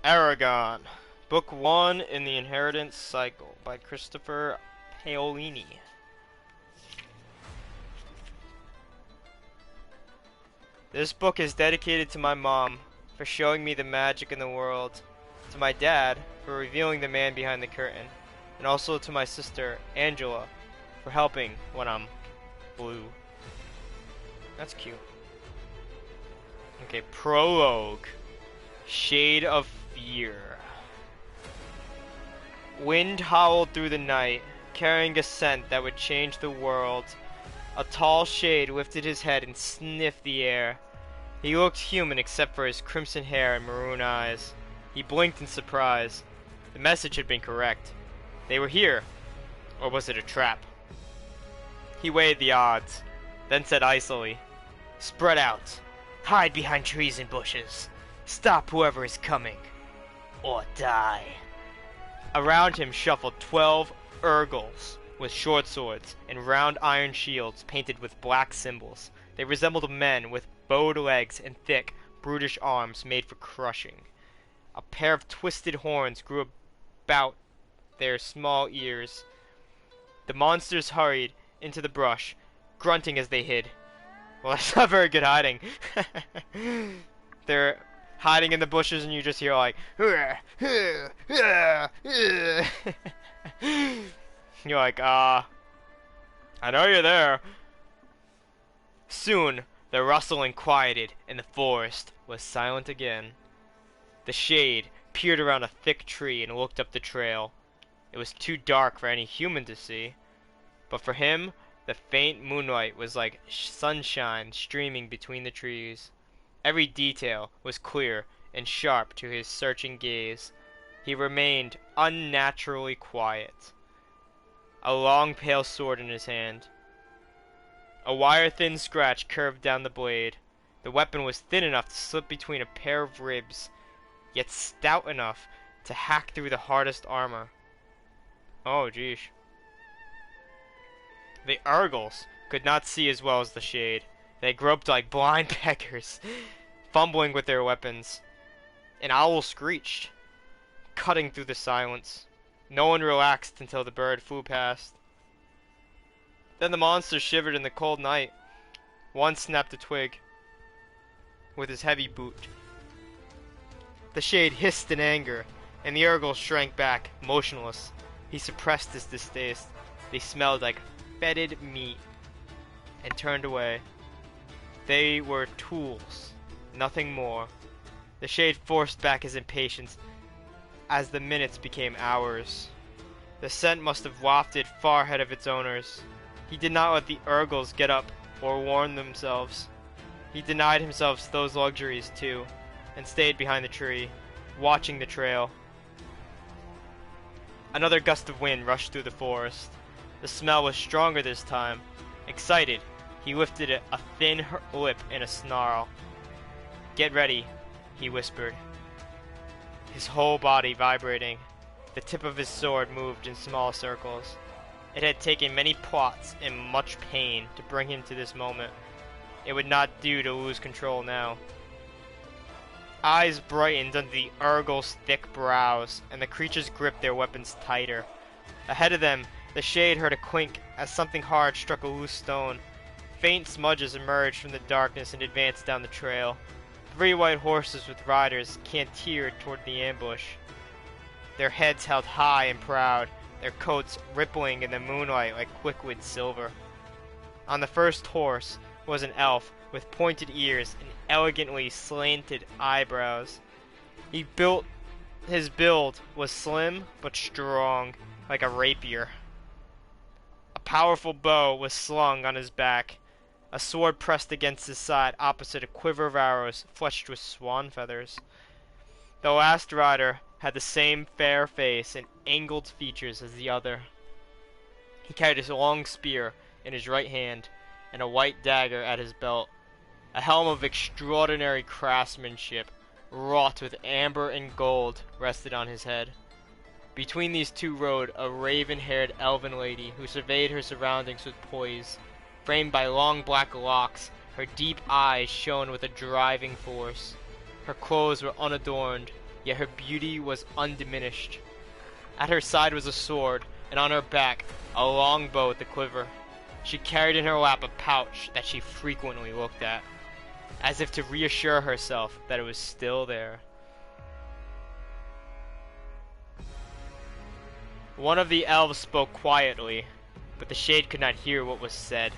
Eragon, Book 1 in the Inheritance Cycle by Christopher Paolini. This book is dedicated to my mom for showing me the magic in the world, to my dad for revealing the man behind the curtain, and also to my sister, Angela, for helping when I'm blue. That's cute. Okay, prologue. Shade of Fear. Wind howled through the night, carrying a scent that would change the world. A tall shade lifted his head and sniffed the air. He looked human except for his crimson hair and maroon eyes. He blinked in surprise. The message had been correct. They were here. Or was it a trap? He weighed the odds, then said icily, "Spread out. Hide behind trees and bushes. Stop whoever is coming. Or die." Around him shuffled 12 Urgles with short swords and round iron shields painted with black symbols. They resembled men with bowed legs and thick, brutish arms made for crushing. A pair of twisted horns grew about their small ears. The monsters hurried into the brush, grunting as they hid. Well, that's not very good hiding. They're hiding in the bushes and you just hear like you're like, I know you're there. Soon the rustling quieted and the forest was silent again. The shade peered around a thick tree and looked up the trail. It was too dark for any human to see, but for him the faint moonlight was like sunshine streaming between the trees. Every detail was clear and sharp to his searching gaze. He remained unnaturally quiet, a long pale sword in his hand. A wire-thin scratch curved down the blade. The weapon was thin enough to slip between a pair of ribs, yet stout enough to hack through the hardest armor. Oh, geez. The Urgles could not see as well as the shade. They groped like blind beggars, fumbling with their weapons. An owl screeched, cutting through the silence. No one relaxed until the bird flew past. Then the monster shivered in the cold night. One snapped a twig with his heavy boot. The shade hissed in anger, and the Urgle shrank back, motionless. He suppressed his distaste. They smelled like fetid meat, and turned away. They were tools, nothing more. The shade forced back his impatience as the minutes became hours. The scent must have wafted far ahead of its owners. He did not let the Urgles get up or warm themselves. He denied himself those luxuries too, and stayed behind the tree, watching the trail. Another gust of wind rushed through the forest. The smell was stronger this time. Excited, he lifted a thin lip in a snarl. "Get ready," he whispered, his whole body vibrating. The tip of his sword moved in small circles. It had taken many plots and much pain to bring him to this moment. It would not do to lose control now. Eyes brightened under the Urgle's thick brows, and the creatures gripped their weapons tighter. Ahead of them, the shade heard a clink as something hard struck a loose stone. Faint smudges emerged from the darkness and advanced down the trail. 3 white horses with riders cantered toward the ambush, their heads held high and proud, their coats rippling in the moonlight like liquid silver. On the first horse was an elf with pointed ears and elegantly slanted eyebrows. His build was slim but strong, like a rapier. A powerful bow was slung on his back. A sword pressed against his side opposite a quiver of arrows fletched with swan feathers. The last rider had the same fair face and angled features as the other. He carried a long spear in his right hand and a white dagger at his belt. A helm of extraordinary craftsmanship, wrought with amber and gold, rested on his head. Between these two rode a raven-haired elven lady who surveyed her surroundings with poise. Framed by long black locks, her deep eyes shone with a driving force. Her clothes were unadorned, yet her beauty was undiminished. At her side was a sword, and on her back a long bow with a quiver. She carried in her lap a pouch that she frequently looked at, as if to reassure herself that it was still there. One of the elves spoke quietly, but the shade could not hear what was said.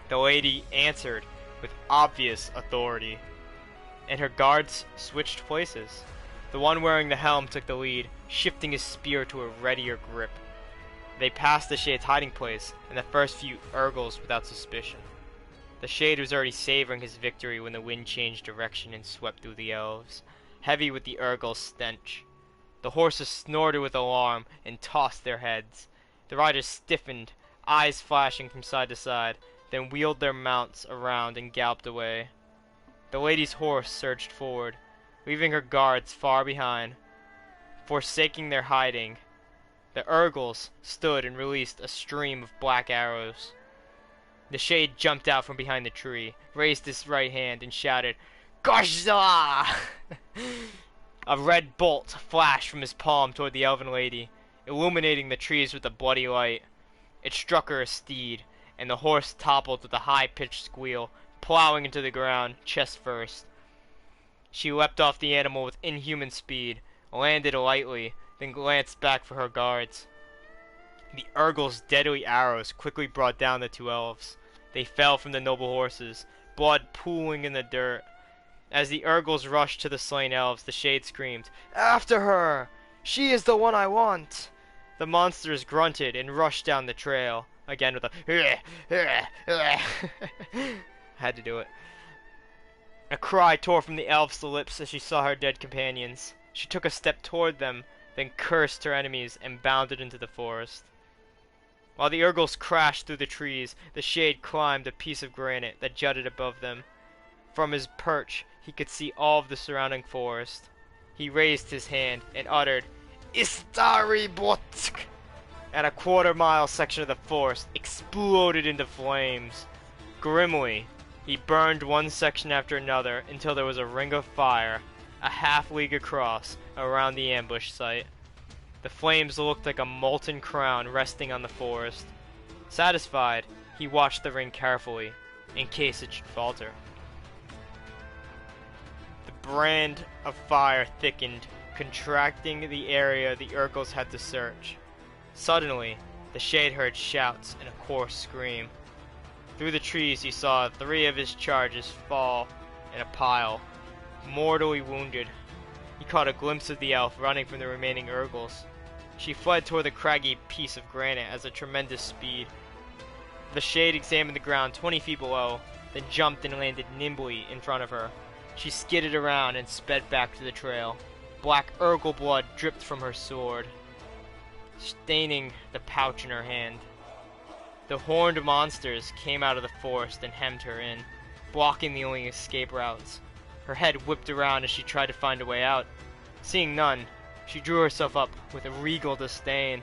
The lady answered with obvious authority, and her guards switched places. The one wearing the helm took the lead, shifting his spear to a readier grip. They passed the shade's hiding place and the first few Urgles without suspicion. The shade was already savoring his victory when the wind changed direction and swept through the elves, heavy with the Urgle's stench. The horses snorted with alarm and tossed their heads. The riders stiffened, eyes flashing from side to side, then wheeled their mounts around and galloped away. The lady's horse surged forward, leaving her guards far behind. Forsaking their hiding, the Urgles stood and released a stream of black arrows. The shade jumped out from behind the tree, raised his right hand, and shouted, "Godzilla!" A red bolt flashed from his palm toward the elven lady, illuminating the trees with a bloody light. It struck her steed, and the horse toppled with a high-pitched squeal, plowing into the ground, chest first. She leapt off the animal with inhuman speed, landed lightly, then glanced back for her guards. The Urgle's deadly arrows quickly brought down the two elves. They fell from the noble horses, blood pooling in the dirt. As the Urgles rushed to the slain elves, the shade screamed, "After her! She is the one I want!" The monsters grunted and rushed down the trail, again with a had to do it. A cry tore from the elf's lips as she saw her dead companions. She took a step toward them, then cursed her enemies and bounded into the forest. While the Urgles crashed through the trees, the shade climbed a piece of granite that jutted above them. From his perch, he could see all of the surrounding forest. He raised his hand and uttered, "Istaribotsk!" And a quarter-mile section of the forest exploded into flames. Grimly, he burned one section after another until there was a ring of fire, a half-league across, around the ambush site. The flames looked like a molten crown resting on the forest. Satisfied, he watched the ring carefully, in case it should falter. The brand of fire thickened, contracting the area the Urgles had to search. Suddenly, the shade heard shouts and a coarse scream. Through the trees he saw 3 of his charges fall in a pile, mortally wounded. He caught a glimpse of the elf running from the remaining Urgles. She fled toward the craggy piece of granite at a tremendous speed. The shade examined the ground 20 feet below, then jumped and landed nimbly in front of her. She skidded around and sped back to the trail. Black Urgle blood dripped from her sword, staining the pouch in her hand. The horned monsters came out of the forest and hemmed her in, blocking the only escape routes. Her head whipped around as she tried to find a way out. Seeing none, she drew herself up with a regal disdain.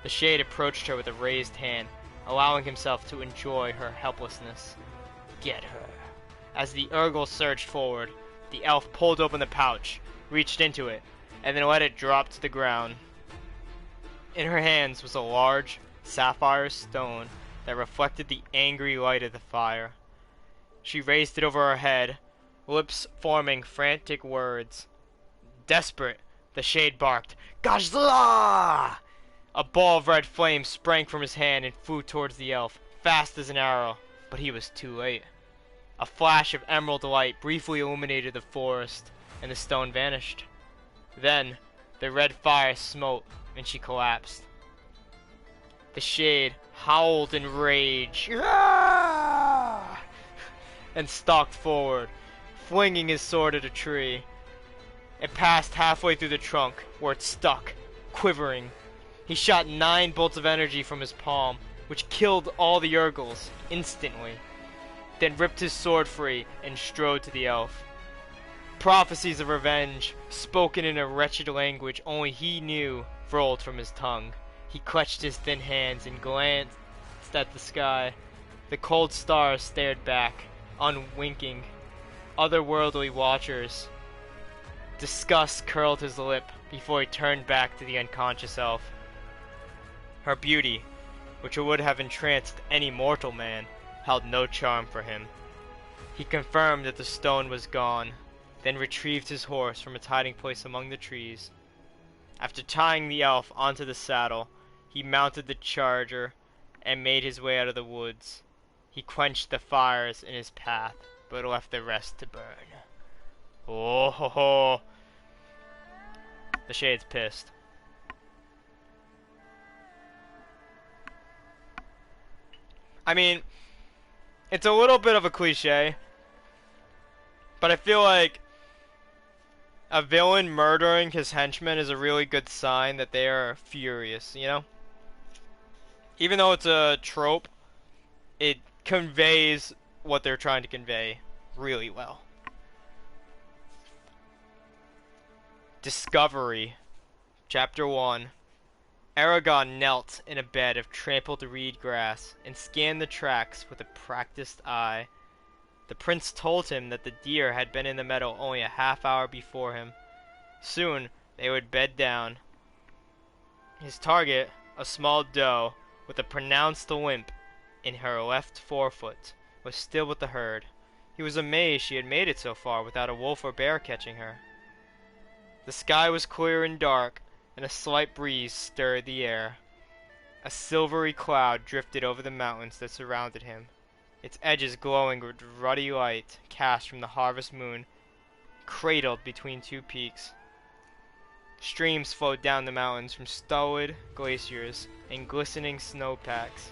The shade approached her with a raised hand, allowing himself to enjoy her helplessness. "Get her." As the Urgle surged forward, the elf pulled open the pouch, reached into it, and then let it drop to the ground. In her hands was a large, sapphire stone that reflected the angry light of the fire. She raised it over her head, lips forming frantic words. Desperate, the shade barked, "Godzilla!" A ball of red flame sprang from his hand and flew towards the elf, fast as an arrow, but he was too late. A flash of emerald light briefly illuminated the forest, and the stone vanished. Then, the red fire smote, and she collapsed. The shade howled in rage, "Ah!" and stalked forward, flinging his sword at a tree. It passed halfway through the trunk, where it stuck, quivering. He shot 9 bolts of energy from his palm, which killed all the Urgles instantly, then ripped his sword free and strode to the elf. Prophecies of revenge, spoken in a wretched language only he knew, rolled from his tongue. He clutched his thin hands and glanced at the sky. The cold stars stared back, unwinking, otherworldly watchers. Disgust curled his lip before he turned back to the unconscious elf. Her beauty, which would have entranced any mortal man, held no charm for him. He confirmed that the stone was gone, then retrieved his horse from its hiding place among the trees. After tying the elf onto the saddle, he mounted the charger and made his way out of the woods. He quenched the fires in his path, but left the rest to burn. Oh ho ho! The Shade's pissed. I mean, it's a little bit of a cliche, but I feel like a villain murdering his henchmen is a really good sign that they are furious, you know? Even though it's a trope, it conveys what they're trying to convey really well. Discovery. Chapter 1. Eragon knelt in a bed of trampled reed grass and scanned the tracks with a practiced eye. The prince told him that the deer had been in the meadow only a half hour before him. Soon they would bed down. His target, a small doe with a pronounced limp in her left forefoot, was still with the herd. He was amazed she had made it so far without a wolf or bear catching her. The sky was clear and dark, and a slight breeze stirred the air. A silvery cloud drifted over the mountains that surrounded him, its edges glowing with ruddy light cast from the harvest moon, cradled between two peaks. Streams flowed down the mountains from stolid glaciers and glistening snowpacks.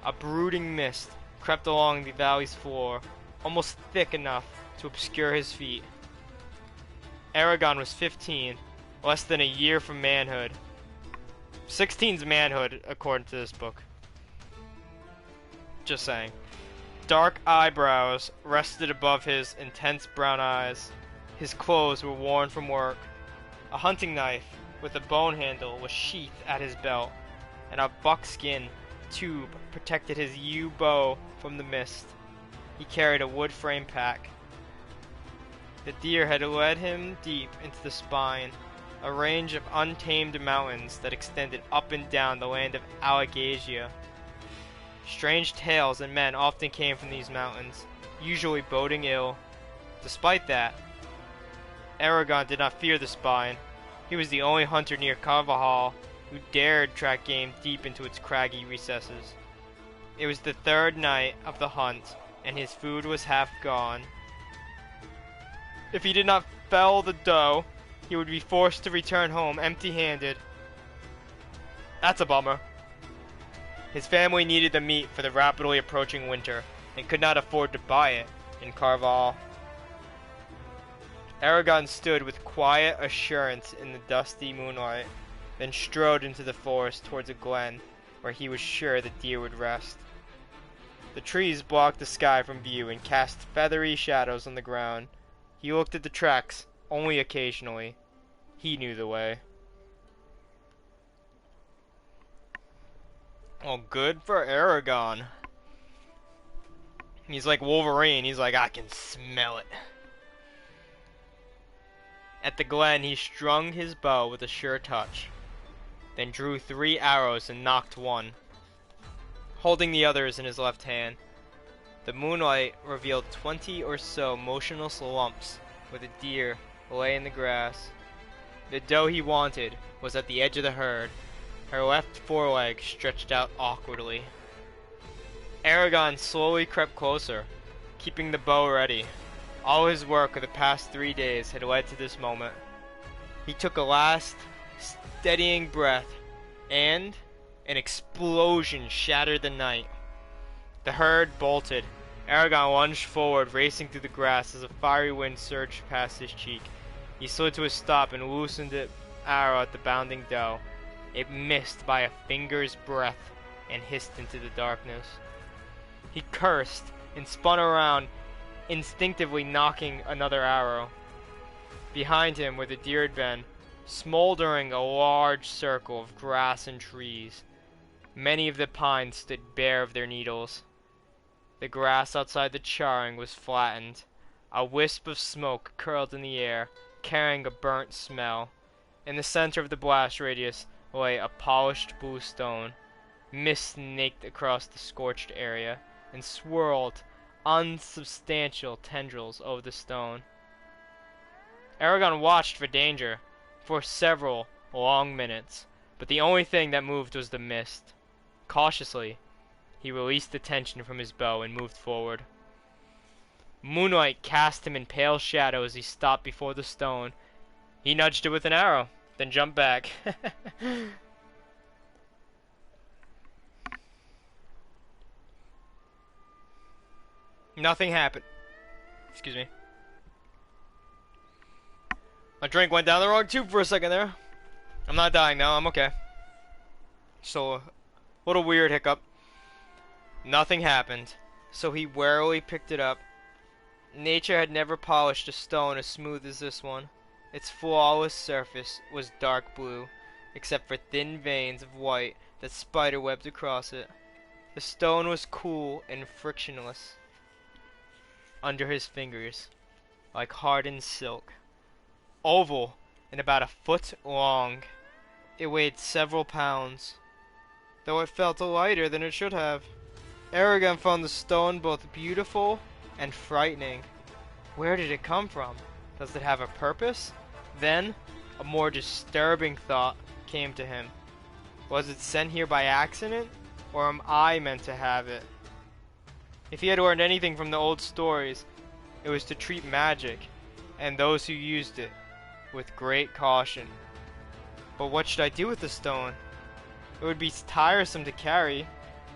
A brooding mist crept along the valley's floor, almost thick enough to obscure his feet. Eragon was 15, less than a year from manhood. 16's manhood, according to this book. Just saying. Dark eyebrows rested above his intense brown eyes. His clothes were worn from work. A hunting knife with a bone handle was sheathed at his belt, and a buckskin tube protected his yew bow from the mist. He carried a wood frame pack. The deer had led him deep into the spine, a range of untamed mountains that extended up and down the land of Alagasia. Strange tales and men often came from these mountains, usually boding ill. Despite that, Eragon did not fear the spine. He was the only hunter near Carvajal who dared track game deep into its craggy recesses. It was the third night of the hunt, and his food was half gone. If he did not fell the doe, he would be forced to return home empty-handed. That's a bummer. His family needed the meat for the rapidly approaching winter, and could not afford to buy it in Carval. Eragon stood with quiet assurance in the dusty moonlight, then strode into the forest towards a glen where he was sure the deer would rest. The trees blocked the sky from view and cast feathery shadows on the ground. He looked at the tracks only occasionally. He knew the way. Oh, good for Eragon. He's like Wolverine. He's like, I can smell it. At the glen, he strung his bow with a sure touch, then drew 3 arrows and knocked one, holding the others in his left hand. The moonlight revealed 20 or so motionless lumps where the deer lay in the grass. The doe he wanted was at the edge of the herd, her left foreleg stretched out awkwardly. Eragon slowly crept closer, keeping the bow ready. All his work of the past 3 days had led to this moment. He took a last, steadying breath, and an explosion shattered the night. The herd bolted. Eragon lunged forward, racing through the grass as a fiery wind surged past his cheek. He slid to a stop and loosened the arrow at the bounding doe. It missed by a finger's breadth and hissed into the darkness. He cursed and spun around, instinctively knocking another arrow. Behind him, where the deer had been, smoldering a large circle of grass and trees. Many of the pines stood bare of their needles. The grass outside the charring was flattened. A wisp of smoke curled in the air, carrying a burnt smell. In the center of the blast radius lay a polished blue stone. Mist snaked across the scorched area and swirled unsubstantial tendrils over the stone. Eragon watched for danger for several long minutes, but the only thing that moved was the mist. Cautiously, he released the tension from his bow and moved forward. Moonlight cast him in pale shadow as he stopped before the stone. He nudged it with an arrow, then jumped back. Nothing happened. Excuse me. My drink went down the wrong tube for a second there. I'm not dying now, I'm okay. So, what a weird hiccup. Nothing happened, so he warily picked it up. Nature had never polished a stone as smooth as this one. Its flawless surface was dark blue, except for thin veins of white that spiderwebbed across it. The stone was cool and frictionless under his fingers, like hardened silk. Oval and about a foot long, it weighed several pounds, though it felt lighter than it should have. Eragon found the stone both beautiful and frightening. Where did it come from? Does it have a purpose? Then, a more disturbing thought came to him. Was it sent here by accident, or am I meant to have it? If he had learned anything from the old stories, it was to treat magic, and those who used it, with great caution. But what should I do with the stone? It would be tiresome to carry.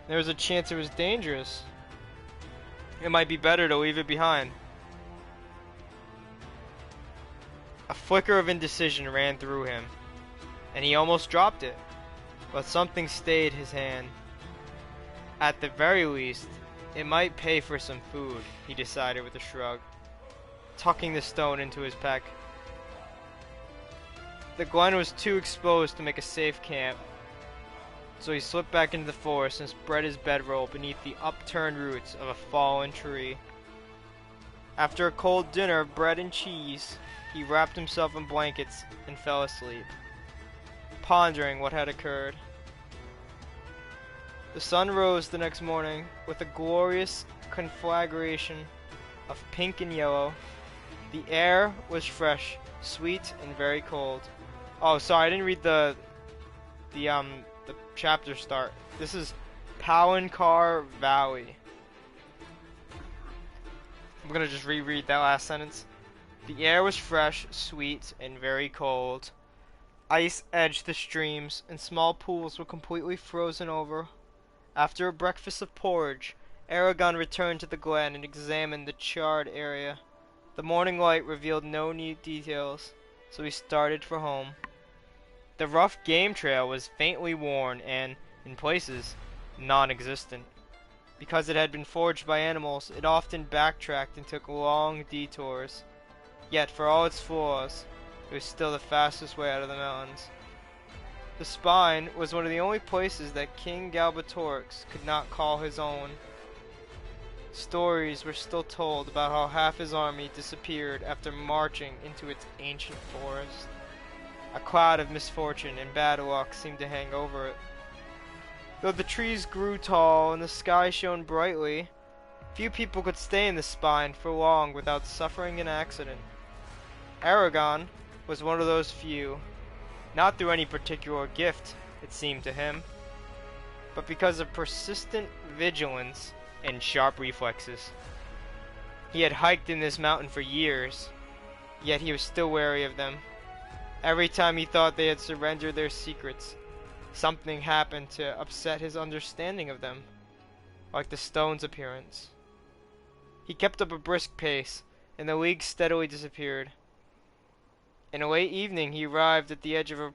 There was a chance it was dangerous. It might be better to leave it behind. A flicker of indecision ran through him, and he almost dropped it, but something stayed his hand. At the very least, it might pay for some food, he decided with a shrug, tucking the stone into his pack. The glen was too exposed to make a safe camp, so he slipped back into the forest and spread his bedroll beneath the upturned roots of a fallen tree. After a cold dinner of bread and cheese, he wrapped himself in blankets and fell asleep, pondering what had occurred. The sun rose the next morning with a glorious conflagration of pink and yellow. The air was fresh, sweet, and very cold. Oh, sorry, I didn't read the chapter start. This is Palancar Valley. I'm gonna just reread that last sentence. The air was fresh, sweet, and very cold. Ice edged the streams, and small pools were completely frozen over. After a breakfast of porridge, Eragon returned to the glen and examined the charred area. The morning light revealed no new details, so he started for home. The rough game trail was faintly worn and, in places, non-existent. Because it had been forged by animals, it often backtracked and took long detours. Yet, for all its flaws, it was still the fastest way out of the mountains. The Spine was one of the only places that King Galbatorix could not call his own. Stories were still told about how half his army disappeared after marching into its ancient forest. A cloud of misfortune and bad luck seemed to hang over it. Though the trees grew tall and the sky shone brightly, few people could stay in the Spine for long without suffering an accident. Eragon was one of those few, not through any particular gift, it seemed to him, but because of persistent vigilance and sharp reflexes. He had hiked in this mountain for years, yet he was still wary of them. Every time he thought they had surrendered their secrets, something happened to upset his understanding of them, like the stone's appearance. He kept up a brisk pace, and the leagues steadily disappeared. In a late evening he arrived at the edge of a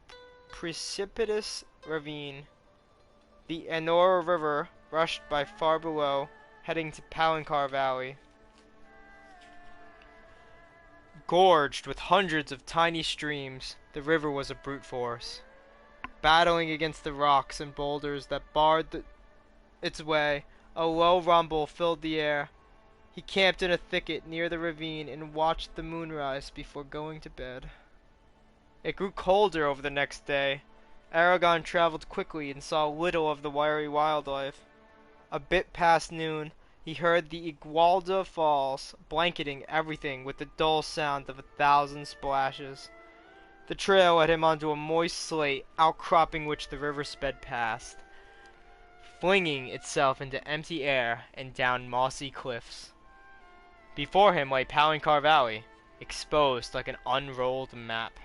precipitous ravine. The Anora River rushed by far below, heading to Palancar Valley. Gorged with hundreds of tiny streams, the river was a brute force. Battling against the rocks and boulders that barred its way, a low rumble filled the air. He camped in a thicket near the ravine and watched the moon rise before going to bed. It grew colder over the next day. Eragon traveled quickly and saw little of the wiry wildlife. A bit past noon, he heard the Igualda Falls, blanketing everything with the dull sound of 1,000 splashes. The trail led him onto a moist slate, outcropping which the river sped past, flinging itself into empty air and down mossy cliffs. Before him lay Palancar Valley, exposed like an unrolled map.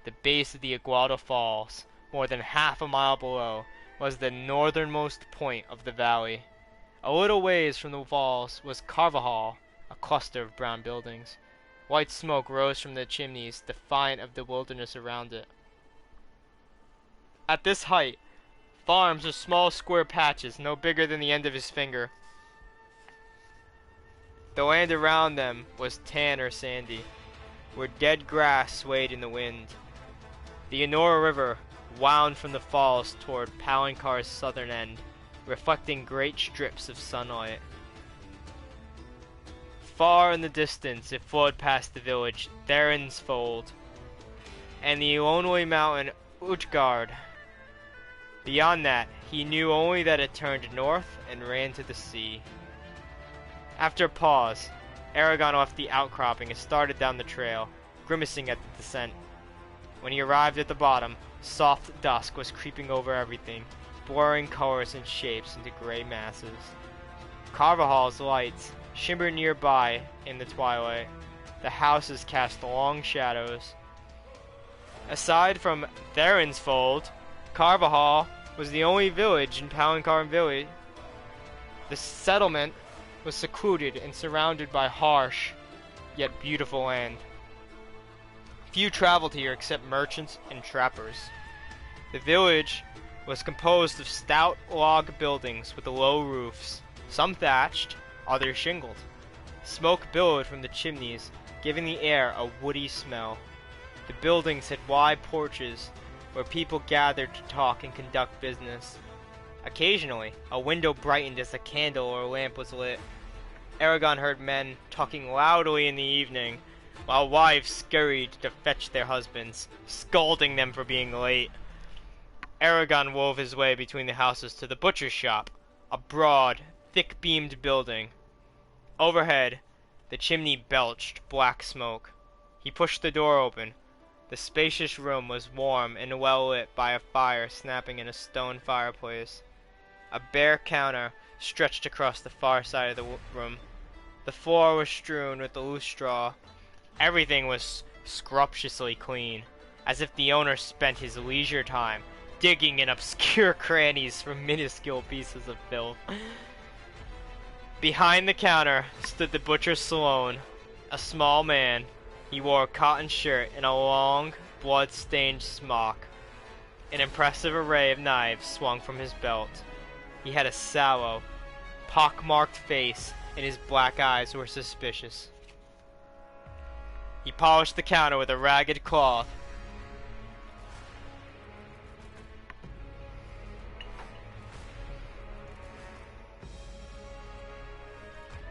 The base of the Igualda Falls, more than half a mile below, was the northernmost point of the valley. A little ways from the falls was Carvajal, a cluster of brown buildings. White smoke rose from the chimneys, defiant of the wilderness around it. At this height, farms were small square patches no bigger than the end of his finger. The land around them was tan or sandy, where dead grass swayed in the wind. The Enora River wound from the falls toward Palancar's southern end, reflecting great strips of sunlight. Far in the distance it flowed past the village Theron's Fold and the lonely mountain Utgard. Beyond that, he knew only that it turned north and ran to the sea. After a pause, Eragon left the outcropping and started down the trail, grimacing at the descent. When he arrived at the bottom, soft dusk was creeping over everything, blurring colors and shapes into gray masses. Carvajal's lights shimmered nearby in the twilight. The houses cast long shadows. Aside from Theron's Fold, Carvajal was the only village in Palancar Village. The settlement was secluded and surrounded by harsh, yet beautiful land. Few traveled here except merchants and trappers. The village was composed of stout log buildings with low roofs, some thatched, others shingled. Smoke billowed from the chimneys, giving the air a woody smell. The buildings had wide porches where people gathered to talk and conduct business. Occasionally, a window brightened as a candle or lamp was lit. Eragon heard men talking loudly in the evening, while wives scurried to fetch their husbands, scolding them for being late. Eragon wove his way between the houses to the butcher's shop, a broad, thick-beamed building. Overhead, the chimney belched black smoke. He pushed the door open. The spacious room was warm and well lit by a fire snapping in a stone fireplace. A bare counter stretched across the far side of the room. The floor was strewn with loose straw. Everything was scrumptiously clean, as if the owner spent his leisure time digging in obscure crannies for minuscule pieces of filth. Behind the counter stood the butcher Sloane, a small man. He wore a cotton shirt and a long, blood-stained smock. An impressive array of knives swung from his belt. He had a sallow, pock-marked face, and his black eyes were suspicious. He polished the counter with a ragged cloth.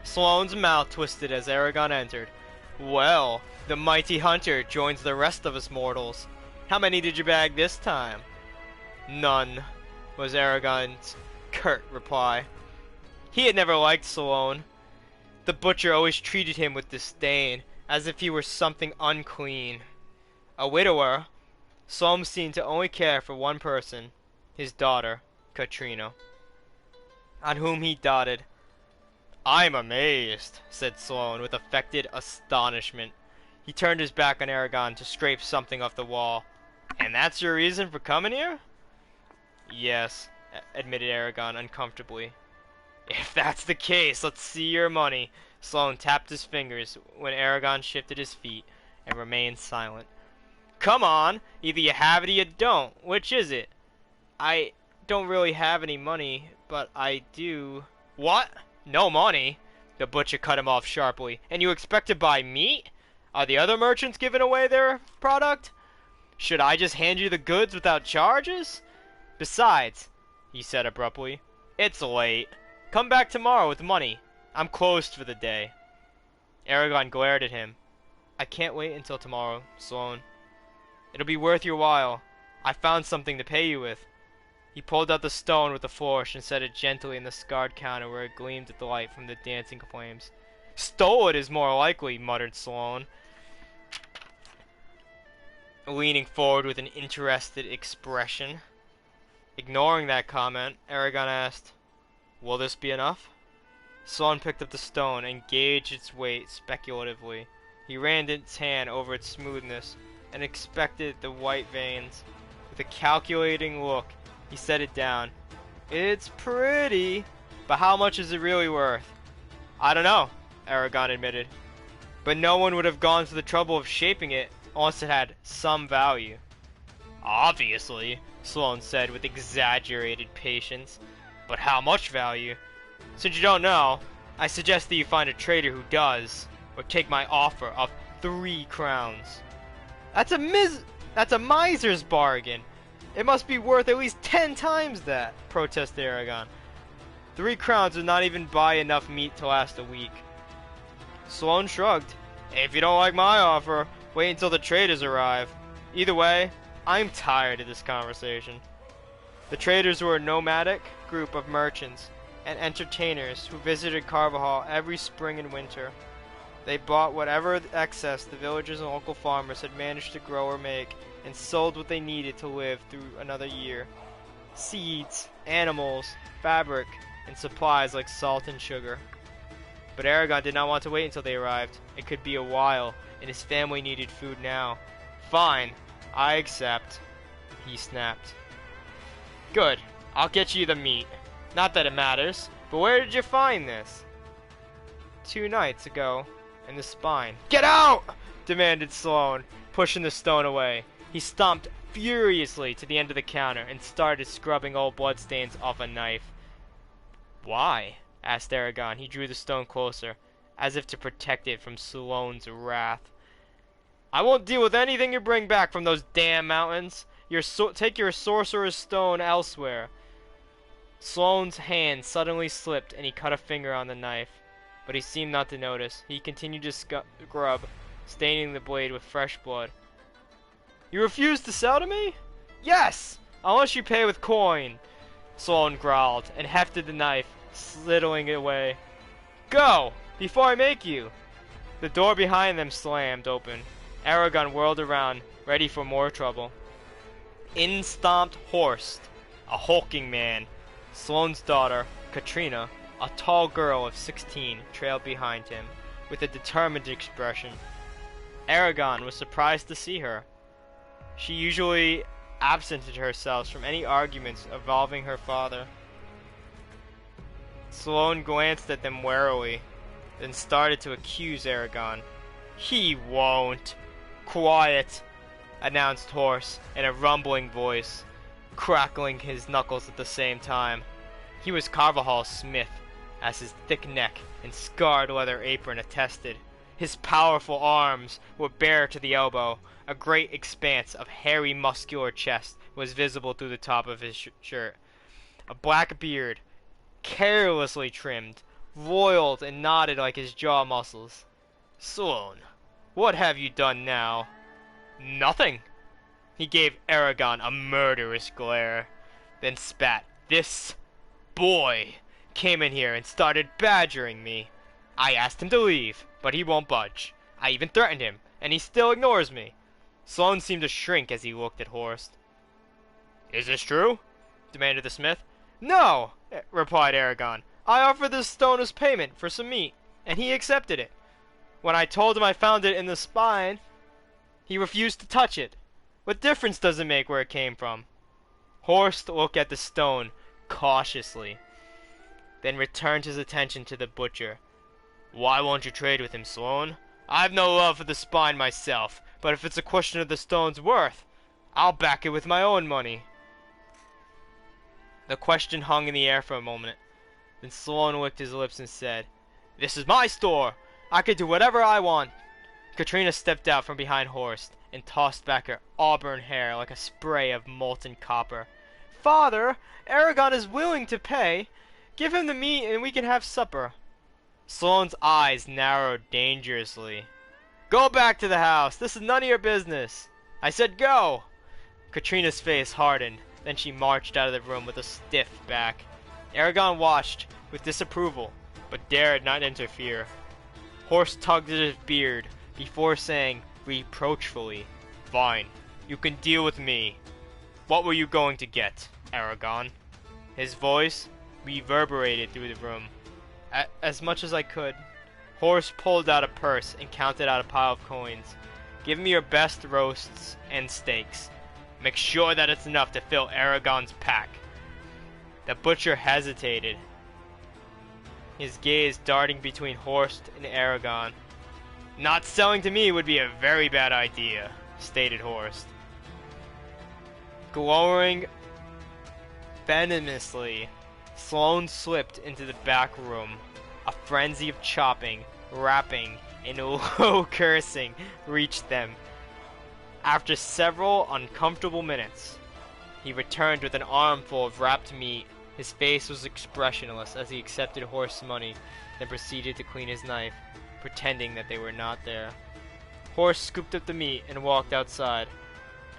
Sloane's mouth twisted as Eragon entered. Well, the mighty hunter joins the rest of us mortals. How many did you bag this time? None, was Eragon's curt reply. He had never liked Sloane. The butcher always treated him with disdain, as if he were something unclean. A widower, Sloane seemed to only care for one person, his daughter, Katrina, on whom he doted. I'm amazed, said Sloane with affected astonishment. He turned his back on Eragon to scrape something off the wall. And that's your reason for coming here? Yes, admitted Eragon uncomfortably. If that's the case, let's see your money. Sloane tapped his fingers when Eragon shifted his feet and remained silent. Come on, either you have it or you don't. Which is it? I don't really have any money, but I do. What? No money? The butcher cut him off sharply. And you expect to buy meat? Are the other merchants giving away their product? Should I just hand you the goods without charges? Besides, he said abruptly, it's late. Come back tomorrow with money. I'm closed for the day. Eragon glared at him. I can't wait until tomorrow, Sloane. It'll be worth your while. I found something to pay you with. He pulled out the stone with the flourish and set it gently in the scarred counter where it gleamed with the light from the dancing flames. Stole it is more likely, muttered Sloane, leaning forward with an interested expression. Ignoring that comment, Eragon asked, will this be enough? Sloane picked up the stone and gauged its weight speculatively. He ran his hand over its smoothness and inspected the white veins. With a calculating look, he set it down. It's pretty, but how much is it really worth? I don't know, Eragon admitted. But no one would have gone to the trouble of shaping it unless it had some value. Obviously, Sloane said with exaggerated patience. But how much value? Since you don't know, I suggest that you find a trader who does, or take my offer of 3 crowns. That's a miser's bargain. It must be worth at least 10 times that, protested Eragon. 3 crowns would not even buy enough meat to last a week. Sloane shrugged. If you don't like my offer, wait until the traders arrive. Either way, I'm tired of this conversation. The traders were a nomadic group of merchants and entertainers who visited Carvajal every spring and winter. They bought whatever excess the villagers and local farmers had managed to grow or make, and sold what they needed to live through another year. Seeds, animals, fabric, and supplies like salt and sugar. But Eragon did not want to wait until they arrived. It could be a while, and his family needed food now. Fine, I accept, he snapped. Good, I'll get you the meat. Not that it matters, but where did you find this? 2 nights ago, in the spine. Get out! Demanded Sloane, pushing the stone away. He stomped furiously to the end of the counter and started scrubbing old bloodstains off a knife. Why? Asked Eragon. He drew the stone closer, as if to protect it from Sloane's wrath. I won't deal with anything you bring back from those damn mountains. Take your sorcerer's stone elsewhere. Sloane's hand suddenly slipped and he cut a finger on the knife, but he seemed not to notice. He continued to scrub, staining the blade with fresh blood. You refuse to sell to me? Yes, unless you pay with coin, Sloane growled and hefted the knife, slithering it away. Go, before I make you. The door behind them slammed open. Eragon whirled around, ready for more trouble. In stomped Horst, a hulking man. Sloane's daughter, Katrina, a tall girl of 16, trailed behind him, with a determined expression. Eragon was surprised to see her. She usually absented herself from any arguments involving her father. Sloane glanced at them warily, then started to accuse Eragon. He won't. Quiet, announced Horst in a rumbling voice, crackling his knuckles at the same time. He was Carvajal's smith, as his thick neck and scarred leather apron attested. His powerful arms were bare to the elbow. A great expanse of hairy, muscular chest was visible through the top of his shirt. A black beard, carelessly trimmed, roiled and knotted like his jaw muscles. Sloane, what have you done now? Nothing. He gave Eragon a murderous glare, then spat. This boy came in here and started badgering me. I asked him to leave, but he won't budge. I even threatened him, and he still ignores me. Sloane seemed to shrink as he looked at Horst. Is this true? Demanded the smith. No, replied Eragon. I offered this stone as payment for some meat, and he accepted it. When I told him I found it in the spine, he refused to touch it. What difference does it make where it came from? Horst looked at the stone cautiously, then returned his attention to the butcher. Why won't you trade with him, Sloane? I've no love for the spine myself, but if it's a question of the stone's worth, I'll back it with my own money. The question hung in the air for a moment. Then Sloane licked his lips and said, This is my store! I can do whatever I want! Katrina stepped out from behind Horst and tossed back her auburn hair like a spray of molten copper. Father, Eragon is willing to pay. Give him the meat and we can have supper. Sloane's eyes narrowed dangerously. Go back to the house. This is none of your business. I said go. Katrina's face hardened. Then she marched out of the room with a stiff back. Eragon watched with disapproval, but dared not interfere. Horst tugged at his beard before saying reproachfully, Fine, you can deal with me. What were you going to get, Eragon? His voice reverberated through the room. As much as I could. Horst pulled out a purse and counted out a pile of coins. Give me your best roasts and steaks. Make sure that it's enough to fill Eragon's pack. The butcher hesitated, his gaze darting between Horst and Eragon. Not selling to me would be a very bad idea, stated Horst. Glowering venomously, Sloane slipped into the back room. A frenzy of chopping, rapping, and low cursing reached them. After several uncomfortable minutes, he returned with an armful of wrapped meat. His face was expressionless as he accepted Horst's money, then proceeded to clean his knife, pretending that they were not there. Horst scooped up the meat and walked outside.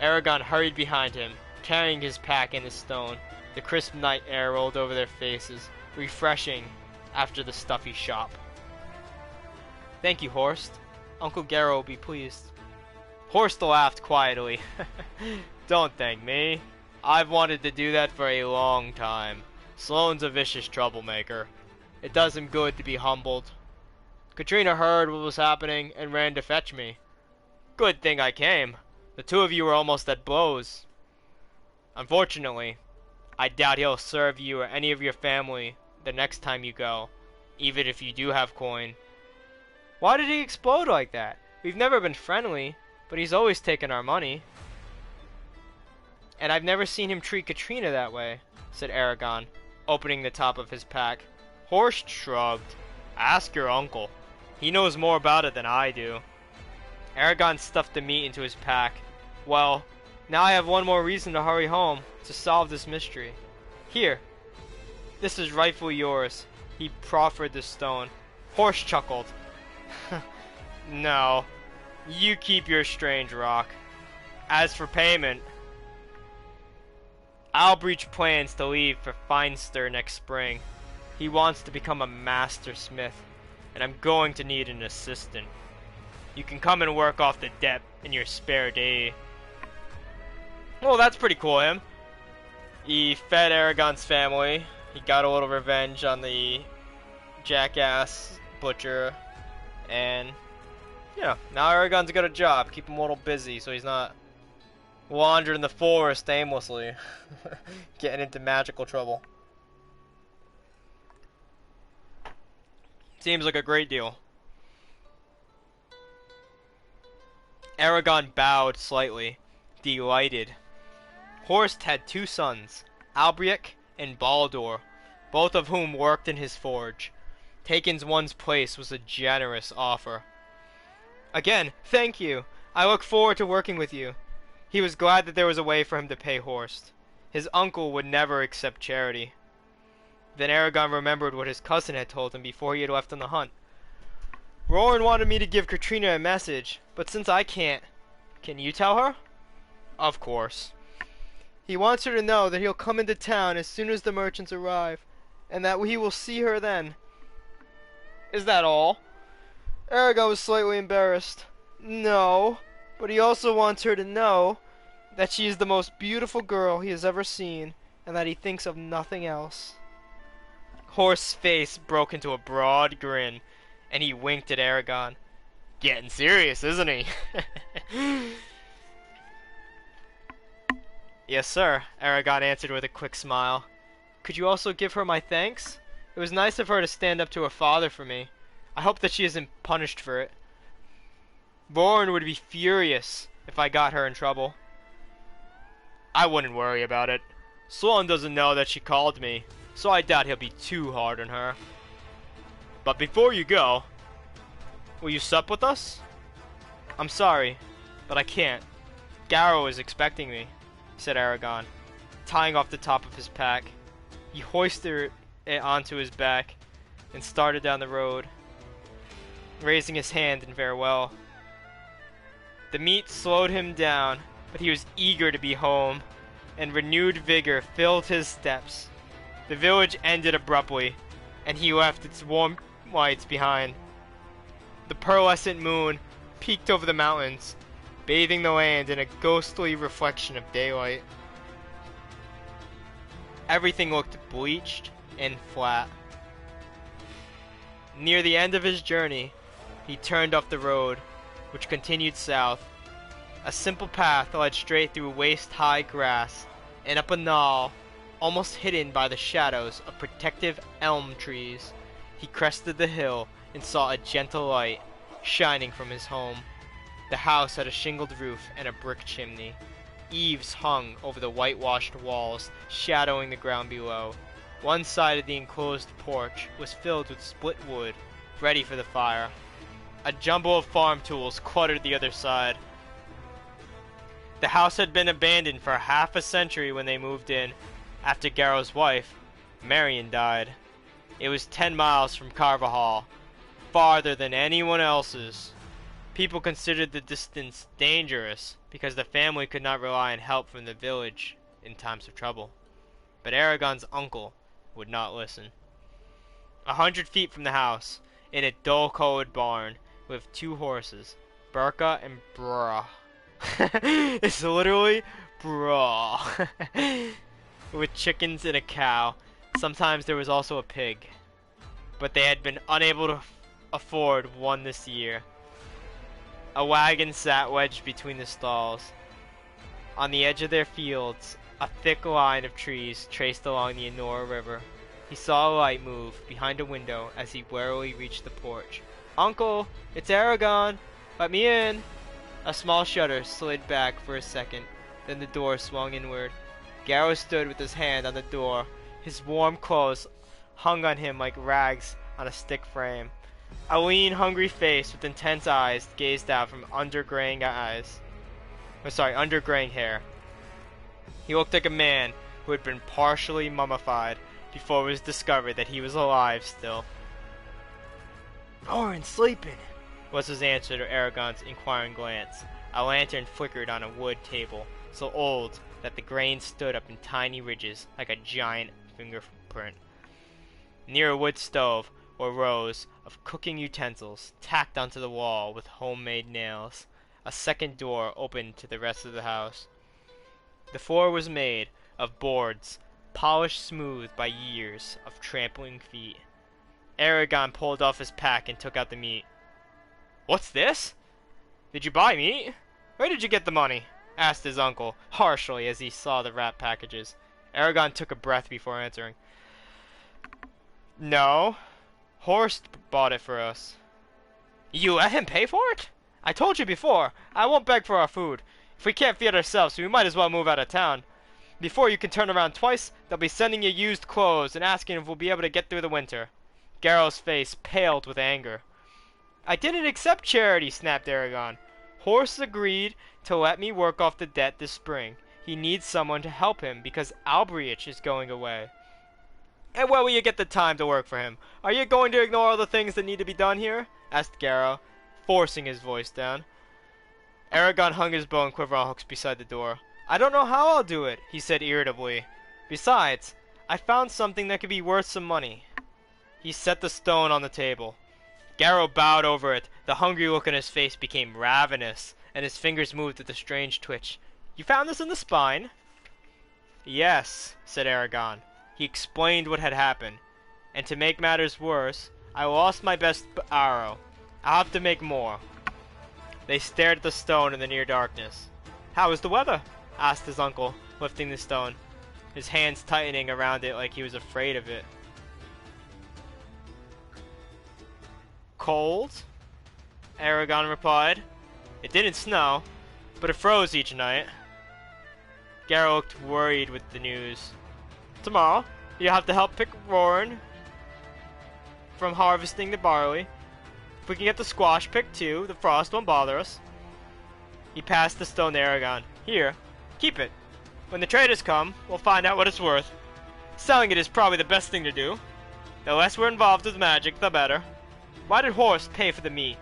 Eragon hurried behind him, carrying his pack and his stone. The crisp night air rolled over their faces, refreshing after the stuffy shop. Thank you, Horst. Uncle Garo will be pleased. Horst laughed quietly. Don't thank me. I've wanted to do that for a long time. Sloane's a vicious troublemaker. It does him good to be humbled. Katrina heard what was happening and ran to fetch me. Good thing I came. The two of you were almost at blows. Unfortunately, I doubt he'll serve you or any of your family the next time you go, even if you do have coin. Why did he explode like that? We've never been friendly, but he's always taken our money. And I've never seen him treat Katrina that way, said Eragon, opening the top of his pack. Horst shrugged. Ask your uncle. He knows more about it than I do. Eragon stuffed the meat into his pack. Well, now I have one more reason to hurry home, to solve this mystery. Here. This is rightfully yours. He proffered the stone. Horst chuckled. No. You keep your strange rock. As for payment, I'll breach plans to leave for Feinster next spring. He wants to become a master smith, and I'm going to need an assistant. You can come and work off the debt in your spare day. Well, that's pretty cool, him. He fed Eragon's family. He got a little revenge on the jackass butcher, and yeah, now Eragon's got a job. Keep him a little busy so he's not wandering the forest aimlessly, getting into magical trouble. Seems like a great deal. Eragon bowed slightly, delighted. Horst had two sons, Albric and Baldur, both of whom worked in his forge. Taking one's place was a generous offer. Again, thank you. I look forward to working with you. He was glad that there was a way for him to pay Horst. His uncle would never accept charity. Then Eragon remembered what his cousin had told him before he had left on the hunt. Roran wanted me to give Katrina a message, but since I can't, can you tell her? Of course. He wants her to know that he'll come into town as soon as the merchants arrive, and that he will see her then. Is that all? Eragon was slightly embarrassed. No, but he also wants her to know that she is the most beautiful girl he has ever seen, and that he thinks of nothing else. Horst's face broke into a broad grin, and he winked at Eragon. Getting serious, isn't he? Yes, sir, Eragon answered with a quick smile. Could you also give her my thanks? It was nice of her to stand up to her father for me. I hope that she isn't punished for it. Roran would be furious if I got her in trouble. I wouldn't worry about it. Sloane doesn't know that she called me, so I doubt he'll be too hard on her. But before you go, will you sup with us? I'm sorry, but I can't. Garo is expecting me, said Eragon, tying off the top of his pack. He hoisted it onto his back and started down the road. raising his hand in farewell. The meat slowed him down, but he was eager to be home, and renewed vigor filled his steps. The village ended abruptly, and he left its warm lights behind. The pearlescent moon peeked over the mountains, bathing the land in a ghostly reflection of daylight. Everything looked bleached and flat. Near the end of his journey, he turned off the road, which continued south. A simple path led straight through waist-high grass and up a knoll, almost hidden by the shadows of protective elm trees. He crested the hill and saw a gentle light shining from his home. The house had a shingled roof and a brick chimney. Eaves hung over the whitewashed walls, shadowing the ground below. One side of the enclosed porch was filled with split wood, ready for the fire. A jumble of farm tools cluttered the other side. The house had been abandoned for half a century when they moved in, after Garrow's wife, Marion, died. It was 10 miles from Carvajal, farther than anyone else's. People considered the distance dangerous because the family could not rely on help from the village in times of trouble. But Eragon's uncle would not listen. 100 feet from the house, in a dull-colored barn with 2 horses, Burka and Bra. It's literally Bra. With chickens and a cow. Sometimes there was also a pig. But they had been unable to afford one this year. A wagon sat wedged between the stalls. On the edge of their fields, a thick line of trees traced along the Enora River. He saw a light move behind a window as he warily reached the porch. "Uncle, it's Eragon! Let me in!" A small shutter slid back for a second, then the door swung inward. Garrow stood with his hand on the door. His warm clothes hung on him like rags on a stick frame. A lean, hungry face with intense eyes gazed out from under graying hair. He looked like a man who had been partially mummified before it was discovered that he was alive still. "Orin sleeping," was his answer to Eragon's inquiring glance. A lantern flickered on a wood table, so old that the grain stood up in tiny ridges like a giant fingerprint. Near a wood stove were rows of cooking utensils tacked onto the wall with homemade nails. A second door opened to the rest of the house. The floor was made of boards, polished smooth by years of trampling feet. Eragon pulled off his pack and took out the meat. "What's this? Did you buy meat? Where did you get the money?" asked his uncle, harshly, as he saw the wrapped packages. Eragon took a breath before answering. "No. Horst bought it for us." "You let him pay for it? I told you before, I won't beg for our food. If we can't feed ourselves, we might as well move out of town. Before you can turn around twice, they'll be sending you used clothes and asking if we'll be able to get through the winter." Garrow's face paled with anger. "I didn't accept charity," snapped Eragon. "Horst agreed to let me work off the debt this spring. He needs someone to help him because Albriach is going away." "And where will you get the time to work for him? Are you going to ignore all the things that need to be done here?" asked Garrow, forcing his voice down. Eragon hung his bow and quiver on hooks beside the door. "I don't know how I'll do it," he said irritably. "Besides, I found something that could be worth some money." He set the stone on the table. Garrow bowed over it. The hungry look on his face became ravenous, and his fingers moved with a strange twitch. "You found this in the spine?" "Yes," said Eragon. He explained what had happened. "And to make matters worse, I lost my best arrow. I'll have to make more." They stared at the stone in the near darkness. "How is the weather?" asked his uncle, lifting the stone, his hands tightening around it like he was afraid of it. "Cold," Eragon replied. "It didn't snow, but it froze each night." Garrow looked worried with the news. "Tomorrow, you'll have to help pick Roran from harvesting the barley. If we can get the squash picked too, the frost won't bother us." He passed the stone to Eragon. "Here, keep it. When the traders come, we'll find out what it's worth. Selling it is probably the best thing to do. The less we're involved with magic, the better." Why did Horse pay for the meat?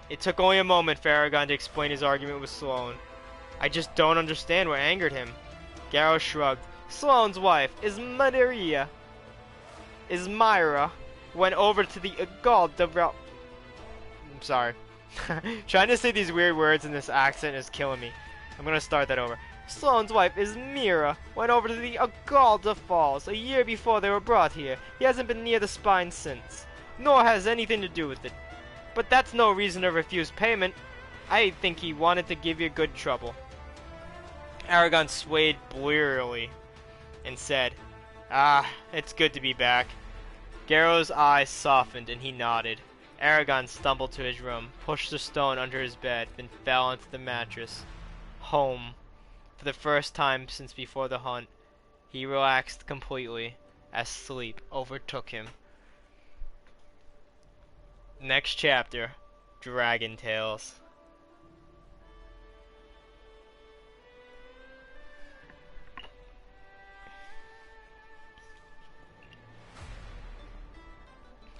It took only a moment for Eragon to explain his argument with Sloane. I just don't understand what angered him. Garrow shrugged. Sloane's wife is Myra, went over to the Agald de I'm sorry. Trying to say these weird words in this accent is killing me. I'm gonna start that over. Sloane's wife is Mira, went over to the Agalda Falls a year before they were brought here. He hasn't been near the spine since, nor has anything to do with it. But that's no reason to refuse payment. I think he wanted to give you good trouble. Eragon swayed blearily and said, "Ah, it's good to be back." Garrow's eyes softened and he nodded. Eragon stumbled to his room, pushed a stone under his bed, then fell onto the mattress. Home. For the first time since before the hunt, he relaxed completely as sleep overtook him. Next chapter, Dragon Tales.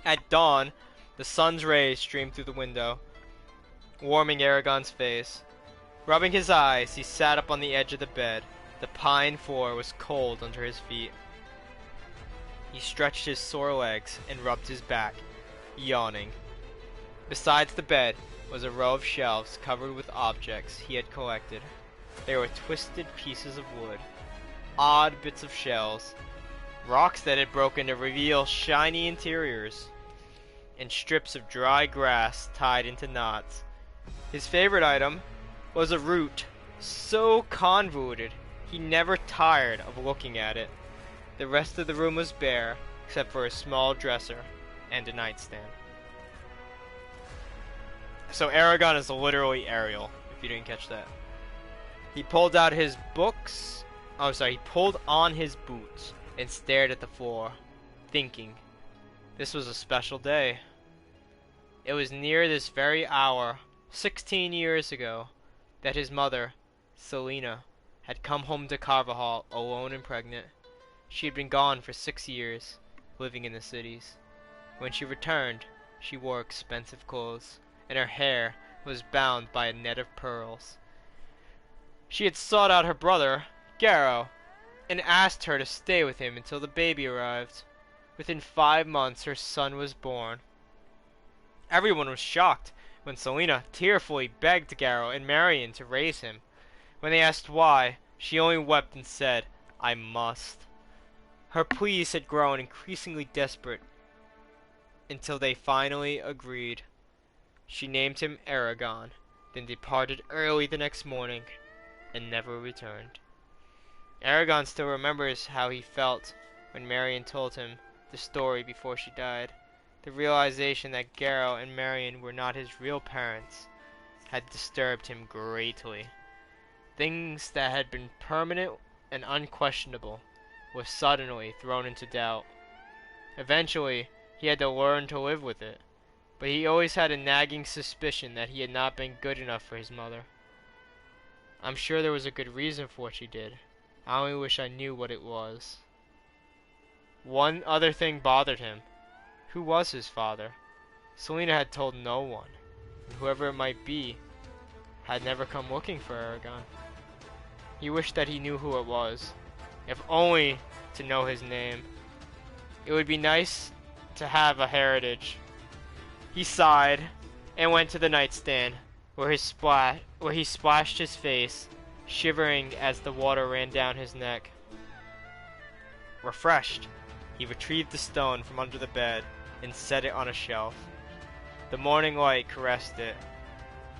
At dawn, the sun's rays streamed through the window, warming Eragon's face. Rubbing his eyes, he sat up on the edge of the bed. The pine floor was cold under his feet. He stretched his sore legs and rubbed his back, yawning. Besides the bed was a row of shelves covered with objects he had collected. They were twisted pieces of wood, odd bits of shells, rocks that had broken to reveal shiny interiors, and strips of dry grass tied into knots. His favorite item was a root so convoluted he never tired of looking at it. The rest of the room was bare, except for a small dresser and a nightstand. So Eragon is literally Ariel, if you didn't catch that. He pulled out his books. Oh, sorry. He pulled on his boots and stared at the floor, thinking. This was a special day. It was near this very hour, 16 years ago, that his mother, Selena, had come home to Carvajal alone and pregnant. She had been gone for 6 years, living in the cities. When she returned, she wore expensive clothes, and her hair was bound by a net of pearls. She had sought out her brother, Garrow, and asked her to stay with him until the baby arrived. Within 5 months, her son was born. Everyone was shocked when Selena tearfully begged Garrow and Marion to raise him. When they asked why, she only wept and said, "I must." Her pleas had grown increasingly desperate until they finally agreed. She named him Eragon, then departed early the next morning and never returned. Eragon still remembers how he felt when Marion told him the story before she died. The realization that Garrow and Marion were not his real parents had disturbed him greatly. Things that had been permanent and unquestionable were suddenly thrown into doubt. Eventually, he had to learn to live with it, but he always had a nagging suspicion that he had not been good enough for his mother. I'm sure there was a good reason for what she did. I only wish I knew what it was. One other thing bothered him. Who was his father? Selena had told no one, and whoever it might be had never come looking for Eragon. He wished that he knew who it was, if only to know his name. It would be nice to have a heritage. He sighed and went to the nightstand, where he splashed his face, shivering as the water ran down his neck. Refreshed, he retrieved the stone from under the bed and set it on a shelf. The morning light caressed it,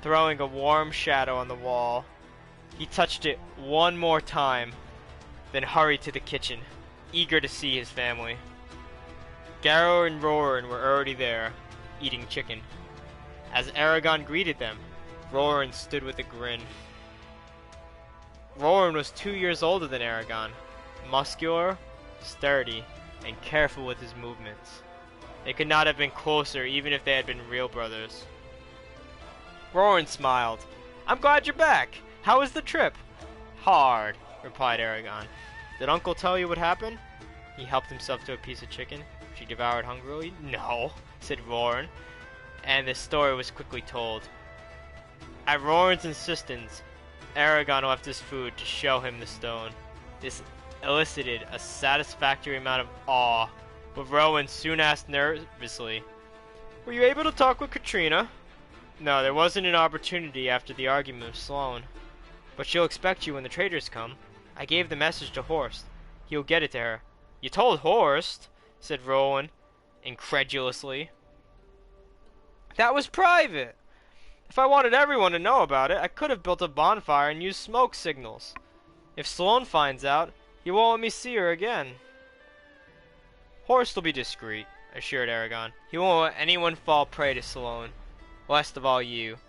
throwing a warm shadow on the wall. He touched it one more time, then hurried to the kitchen, eager to see his family. Garrow and Roran were already there, eating chicken. As Eragon greeted them, Roran stood with a grin. Roran was 2 years older than Eragon, muscular, sturdy, and careful with his movements. They could not have been closer even if they had been real brothers. Roran smiled. "I'm glad you're back. How was the trip?" "Hard," replied Eragon. "Did Uncle tell you what happened?" He helped himself to a piece of chicken, which he devoured hungrily. "No. said Roran, and the story was quickly told. At Roran's insistence, Eragon left his food to show him the stone. This elicited a satisfactory amount of awe, but Rowan soon asked nervously, "Were you able to talk with Katrina?" "No, there wasn't an opportunity after the argument with Sloane. But she'll expect you when the traders come. I gave the message to Horst. He'll get it to her." "You told Horst?" said Rowan, incredulously. "That was private. If I wanted everyone to know about it, I could have built a bonfire and used smoke signals. If Sloane finds out, he won't let me see her again." "Horst will be discreet," assured Eragon. "He won't let anyone fall prey to Sloane, least of all you."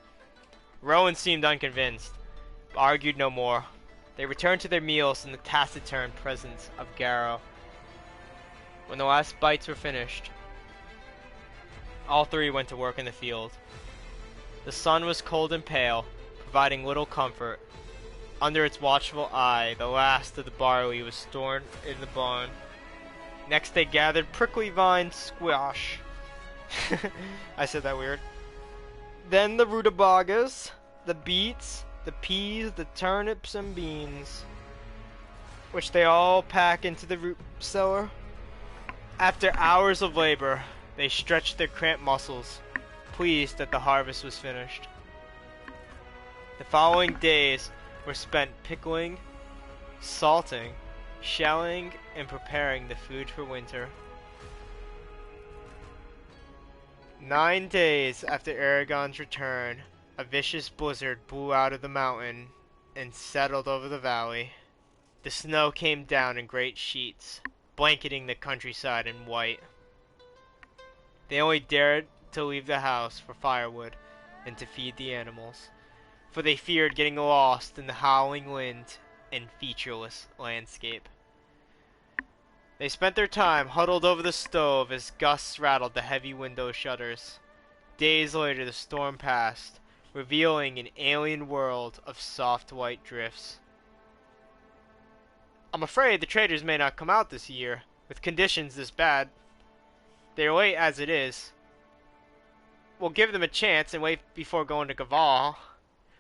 Rowan seemed unconvinced, but argued no more. They returned to their meals in the taciturn presence of Garrow. When the last bites were finished, all three went to work in the field. The sun was cold and pale, providing little comfort. Under its watchful eye, the last of the barley was stored in the barn. Next they gathered prickly vine squash. I said that weird. Then the rutabagas, the beets, the peas, the turnips, and beans, which they all pack into the root cellar. After hours of labor, they stretched their cramped muscles, pleased that the harvest was finished. The following days were spent pickling, salting, shelling, and preparing the food for winter. 9 days after Eragon's return, a vicious blizzard blew out of the mountain and settled over the valley. The snow came down in great sheets, blanketing the countryside in white. They only dared to leave the house for firewood and to feed the animals, for they feared getting lost in the howling wind and featureless landscape. They spent their time huddled over the stove as gusts rattled the heavy window shutters. Days later the storm passed, revealing an alien world of soft white drifts. "I'm afraid the traders may not come out this year, with conditions this bad. They're late as it is. We'll give them a chance and wait before going to Gaval.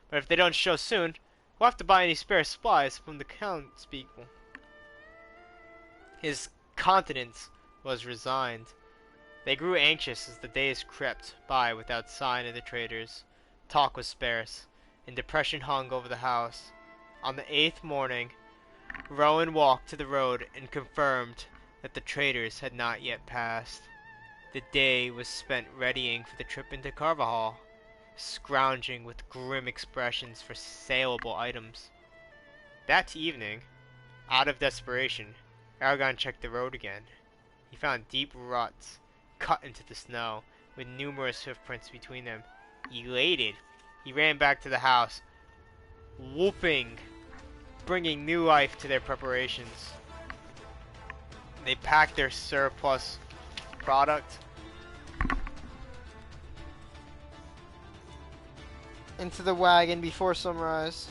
But if they don't show soon, we'll have to buy any spare supplies from the townspeople." His countenance was resigned. They grew anxious as the days crept by without sign of the traders. Talk was sparse, and depression hung over the house. On the 8th morning, Rowan walked to the road and confirmed that the traders had not yet passed. The day was spent readying for the trip into Carvajal, scrounging with grim expressions for saleable items. That evening, out of desperation, Eragon checked the road again. He found deep ruts cut into the snow, with numerous hoofprints between them. Elated, he ran back to the house, whooping, bringing new life to their preparations. They packed their surplus product into the wagon before sunrise.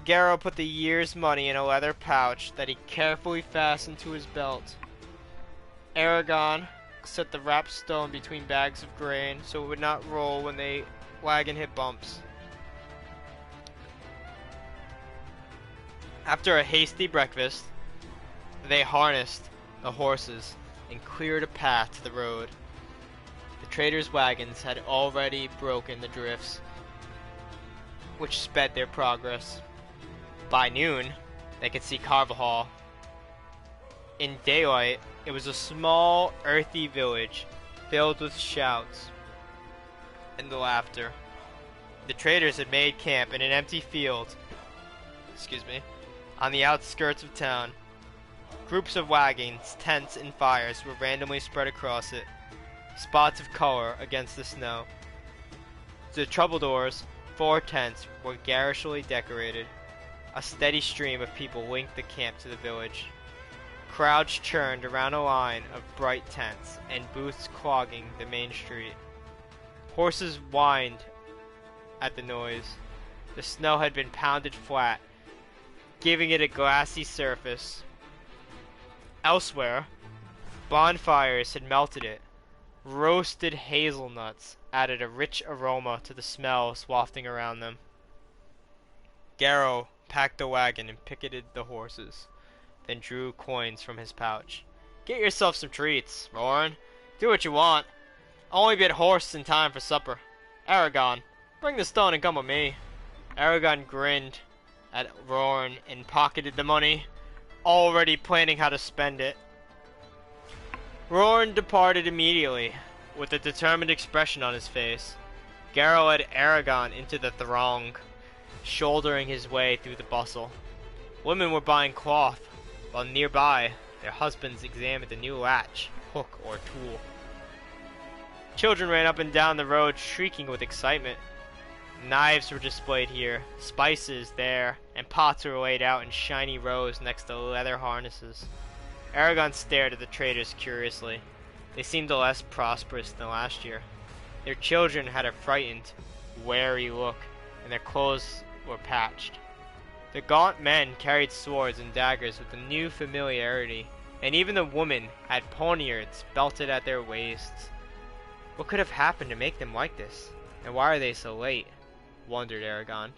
Garrow put the year's money in a leather pouch that he carefully fastened to his belt. Eragon set the wrapped stone between bags of grain so it would not roll when the wagon hit bumps. After a hasty breakfast, they harnessed the horses and cleared a path to the road. The traders' wagons had already broken the drifts, which sped their progress. By noon, they could see Carvajal. In daylight, it was a small, earthy village filled with shouts and laughter. The traders had made camp in an empty field, on the outskirts of town. Groups of wagons, tents, and fires were randomly spread across it, spots of color against the snow. The troubadours' 4 tents were garishly decorated. A steady stream of people linked the camp to the village. Crowds churned around a line of bright tents and booths clogging the main street. Horses whined at the noise. The snow had been pounded flat, giving it a glassy surface. Elsewhere, bonfires had melted it. Roasted hazelnuts added a rich aroma to the smells wafting around them. Garrow packed the wagon and picketed the horses, then drew coins from his pouch. "Get yourself some treats, Roran. Do what you want. I'll only be at horse in time for supper. Eragon, bring the stone and come with me." Eragon grinned at Roran and pocketed the money, already planning how to spend it. Roran departed immediately, with a determined expression on his face. Garrow led Eragon into the throng, shouldering his way through the bustle. Women were buying cloth, while nearby their husbands examined a new latch, hook, or tool. Children ran up and down the road shrieking with excitement. Knives were displayed here, spices there, and pots were laid out in shiny rows next to leather harnesses. Eragon stared at the traders curiously. They seemed less prosperous than last year. Their children had a frightened, wary look, and their clothes were patched. The gaunt men carried swords and daggers with a new familiarity, and even the women had poniards belted at their waists. What could have happened to make them like this? And why are they so late? Wondered Eragon.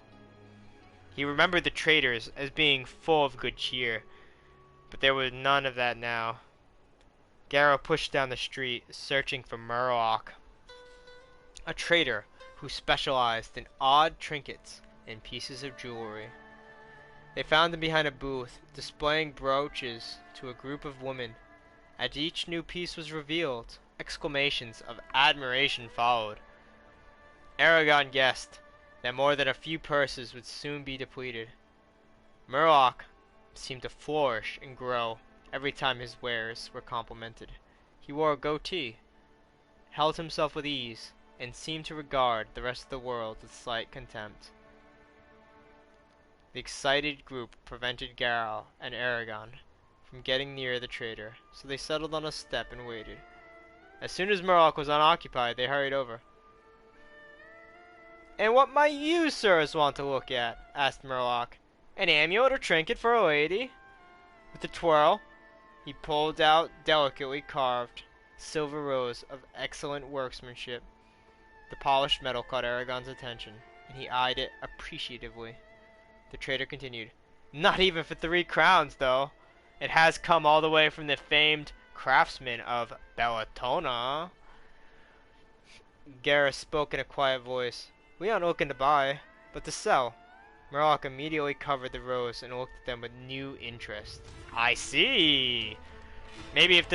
He remembered the traders as being full of good cheer, but there was none of that now. Garrow pushed down the street, searching for Murloc, a trader who specialized in odd trinkets and pieces of jewelry. They found him behind a booth, displaying brooches to a group of women. As each new piece was revealed, exclamations of admiration followed. Eragon guessed that more than a few purses would soon be depleted. Murloc seemed to flourish and grow every time his wares were complimented. He wore a goatee, held himself with ease, and seemed to regard the rest of the world with slight contempt. The excited group prevented Garrow and Eragon from getting near the trader, so they settled on a step and waited. As soon as Murloc was unoccupied, they hurried over. "And what might you, sirs, want to look at?" asked Murloc. "An amulet or trinket for a lady?" With a twirl, he pulled out delicately carved silver rose of excellent workmanship. The polished metal caught Eragon's attention, and he eyed it appreciatively. The trader continued, "Not even for 3 crowns, though. It has come all the way from the famed craftsman of Bellatona." Garrus spoke in a quiet voice. "We aren't looking to buy, but to sell." Murloc immediately covered the rose and looked at them with new interest. "I see. Maybe if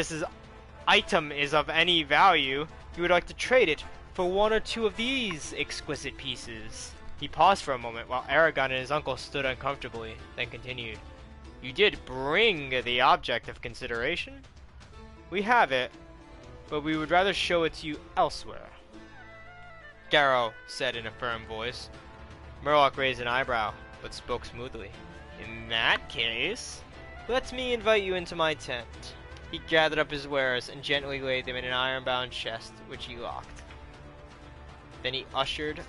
item is of any value, you would like to trade it for 1 or 2 of these exquisite pieces." He paused for a moment while Eragon and his uncle stood uncomfortably, then continued. "You did bring the object of consideration?" "We have it, but we would rather show it to you elsewhere," Garrow said in a firm voice. Murloc raised an eyebrow, but spoke smoothly. "In that case, let me invite you into my tent." He gathered up his wares and gently laid them in an iron-bound chest, which he locked. Then he ushered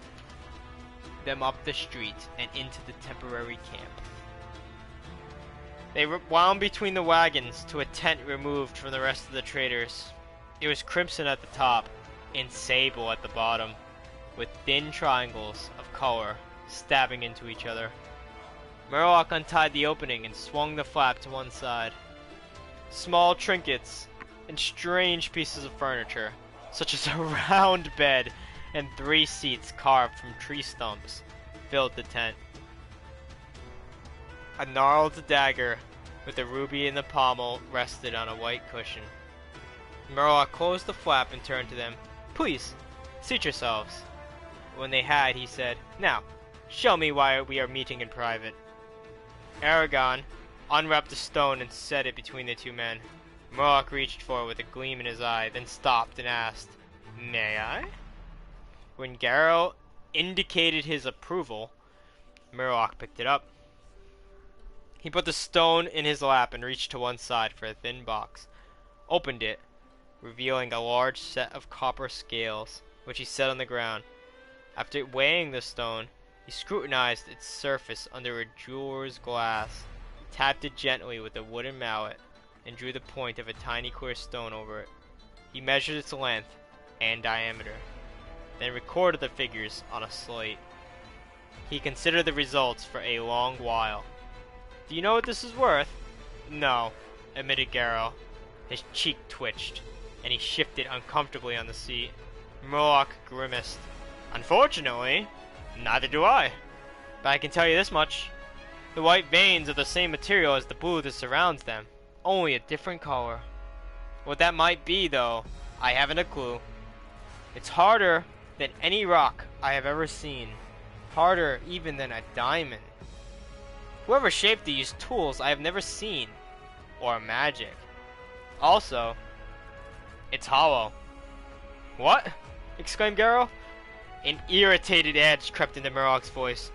them up the street and into the temporary camp. They wound between the wagons to a tent removed from the rest of the traders. It was crimson at the top and sable at the bottom, with thin triangles of color stabbing into each other. Murloc untied the opening and swung the flap to one side. Small trinkets and strange pieces of furniture, such as a round bed and 3 seats carved from tree stumps, filled the tent. A gnarled dagger with a ruby in the pommel rested on a white cushion. Murloc closed the flap and turned to them. "Please, seat yourselves." When they had, he said, "Now, show me why we are meeting in private." Eragon unwrapped a stone and set it between the 2 men. Murloc reached for it with a gleam in his eye, then stopped and asked, "May I?" When Garrow indicated his approval, Murloc picked it up. He put the stone in his lap and reached to one side for a thin box, opened it, revealing a large set of copper scales, which he set on the ground. After weighing the stone, he scrutinized its surface under a jeweler's glass, tapped it gently with a wooden mallet, and drew the point of a tiny clear stone over it. He measured its length, and diameter, then recorded the figures on a slate. He considered the results for a long while. "Do you know what this is worth?" "No," admitted Garrow. His cheek twitched, and he shifted uncomfortably on the seat. Murloc grimaced. "Unfortunately, neither do I. But I can tell you this much. The white veins are the same material as the blue that surrounds them, only a different color. What that might be, though, I haven't a clue. It's harder than any rock I have ever seen. Harder even than a diamond. Whoever shaped it used tools I have never seen, or magic. Also, it's hollow." "What?" exclaimed Garrow. An irritated edge crept into Murloc's voice.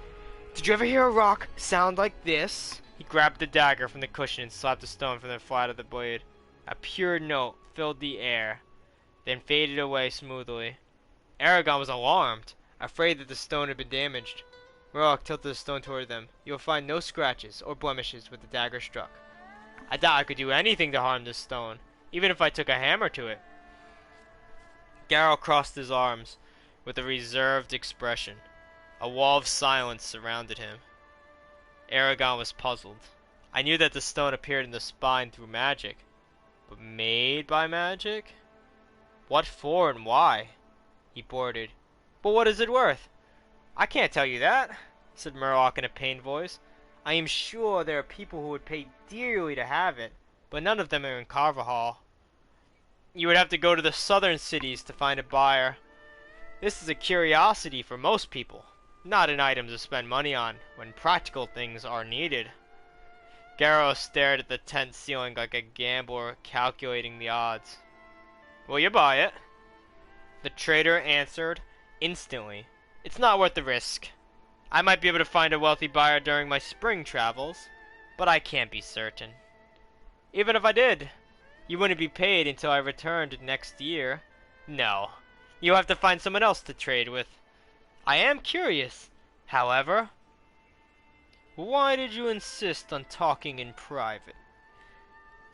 "Did you ever hear a rock sound like this?" He grabbed the dagger from the cushion and slapped the stone from the flat of the blade. A pure note filled the air, then faded away smoothly. Eragon was alarmed, afraid that the stone had been damaged. Murloc tilted the stone toward them. "You will find no scratches or blemishes where the dagger struck." I doubt I could do anything to harm this stone, even if I took a hammer to it. Garrow crossed his arms with a reserved expression. A wall of silence surrounded him. Eragon was puzzled. I knew that the stone appeared in the spine through magic, but made by magic? What for and why? He blurted. "But what is it worth?" "I can't tell you that," said Murloc in a pained voice. "I am sure there are people who would pay dearly to have it, but none of them are in Carvajal. You would have to go to the southern cities to find a buyer. This is a curiosity for most people, not an item to spend money on when practical things are needed." Garrow stared at the tent ceiling like a gambler calculating the odds. "Will you buy it?" The trader answered instantly. "It's not worth the risk. I might be able to find a wealthy buyer during my spring travels, but I can't be certain. Even if I did, you wouldn't be paid until I returned next year. No, you'll have to find someone else to trade with. I am curious, however. Why did you insist on talking in private?"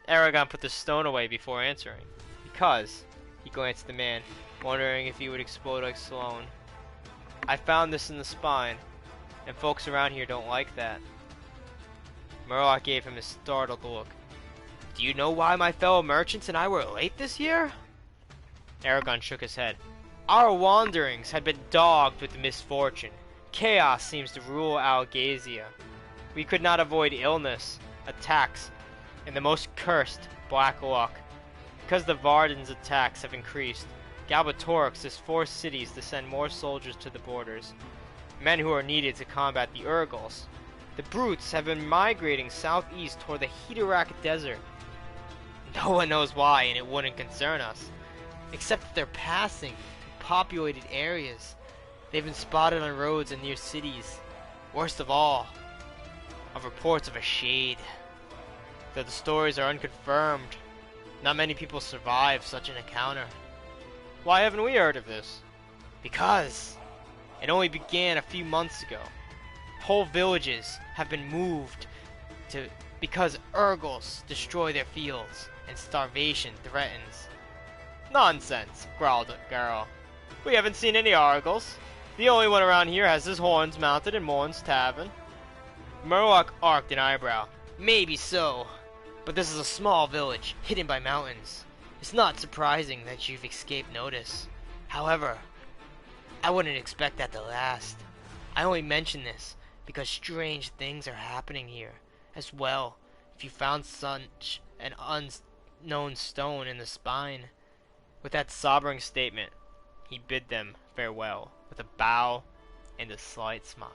Eragon put the stone away before answering. "Because," he glanced at the man, wondering if he would explode like Sloane, "I found this in the spine, and folks around here don't like that." Murloc gave him a startled look. "Do you know why my fellow merchants and I were late this year?" Eragon shook his head. "Our wanderings had been dogged with misfortune. Chaos seems to rule Algazia. We could not avoid illness, attacks, and the most cursed black luck. Because the Varden's attacks have increased, Galbatorix has forced cities to send more soldiers to the borders, men who are needed to combat the Urgals. The brutes have been migrating southeast toward the Hedarak Desert. No one knows why, and it wouldn't concern us, except that they're passing through populated areas. They've been spotted on roads and near cities. Worst of all, of reports of a shade. Though the stories are unconfirmed, not many people survive such an encounter." "Why haven't we heard of this?" "Because it only began a few months ago. Whole villages have been moved because Urgals destroy their fields and starvation threatens." "Nonsense," growled Garrow. "We haven't seen any Urgals. The only one around here has his horns mounted in Morn's Tavern." Murloc arched an eyebrow. "Maybe so, but this is a small village hidden by mountains. It's not surprising that you've escaped notice. However, I wouldn't expect that to last. I only mention this because strange things are happening here. As well, if you found such an unknown stone in the spine." With that sobering statement, he bid them farewell with a bow and a slight smile.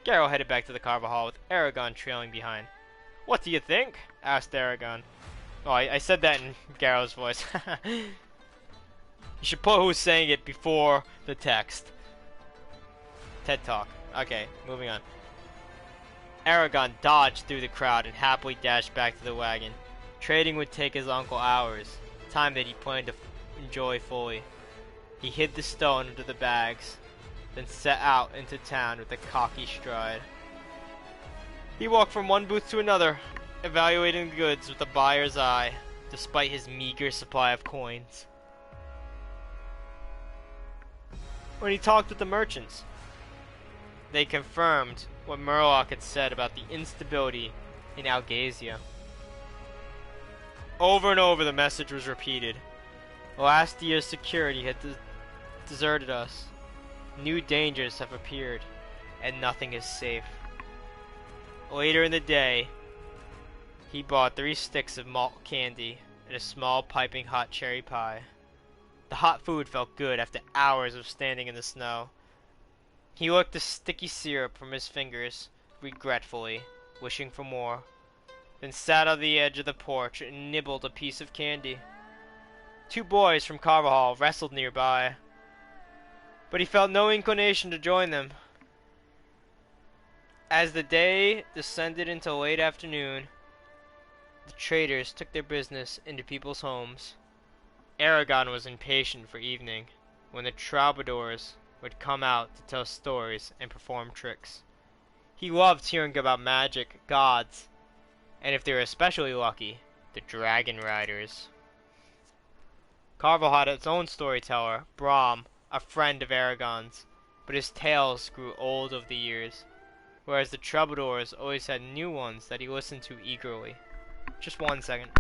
Garrow headed back to the Carvajal with Eragon trailing behind. "What do you think?" asked Eragon. Oh, I said that in Garrow's voice. You should put who's saying it before the text. TED Talk. Okay, moving on. Eragon dodged through the crowd and happily dashed back to the wagon. Trading would take his uncle hours, time that he planned to enjoy fully. He hid the stone under the bags, then set out into town with a cocky stride. He walked from one booth to another, evaluating the goods with a buyer's eye, despite his meager supply of coins. when he talked with the merchants. They confirmed what Murloc had said about the instability in Algasia. Over and over the message was repeated. Last year's security had deserted us. New dangers have appeared, and nothing is safe. Later in the day, he bought 3 sticks of malt candy and a small piping hot cherry pie. The hot food felt good after hours of standing in the snow. He licked the sticky syrup from his fingers, regretfully, wishing for more, then sat on the edge of the porch and nibbled a piece of candy. 2 boys from Carvajal wrestled nearby, but he felt no inclination to join them. As the day descended into late afternoon, the traders took their business into people's homes. Eragon was impatient for evening, when the troubadours would come out to tell stories and perform tricks. He loved hearing about magic, gods, and if they were especially lucky, the dragon riders. Carvel had its own storyteller, Brahm, a friend of Eragon's, but his tales grew old over the years, whereas the troubadours always had new ones that he listened to eagerly. Just 1 second.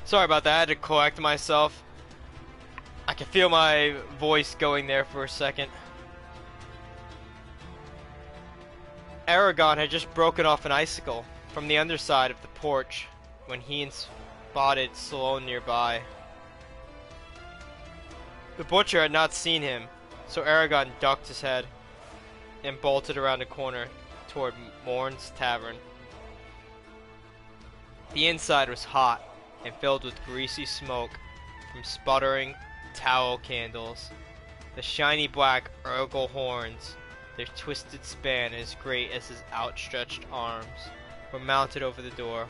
Sorry about that, I had to collect myself. I could feel my voice going there for a second. Eragon had just broken off an icicle from the underside of the porch when he spotted Sloane nearby. The butcher had not seen him, so Eragon ducked his head and bolted around a corner toward Morn's tavern. The inside was hot and filled with greasy smoke from sputtering tallow candles. The shiny black Eragon horns, their twisted span as great as his outstretched arms, were mounted over the door.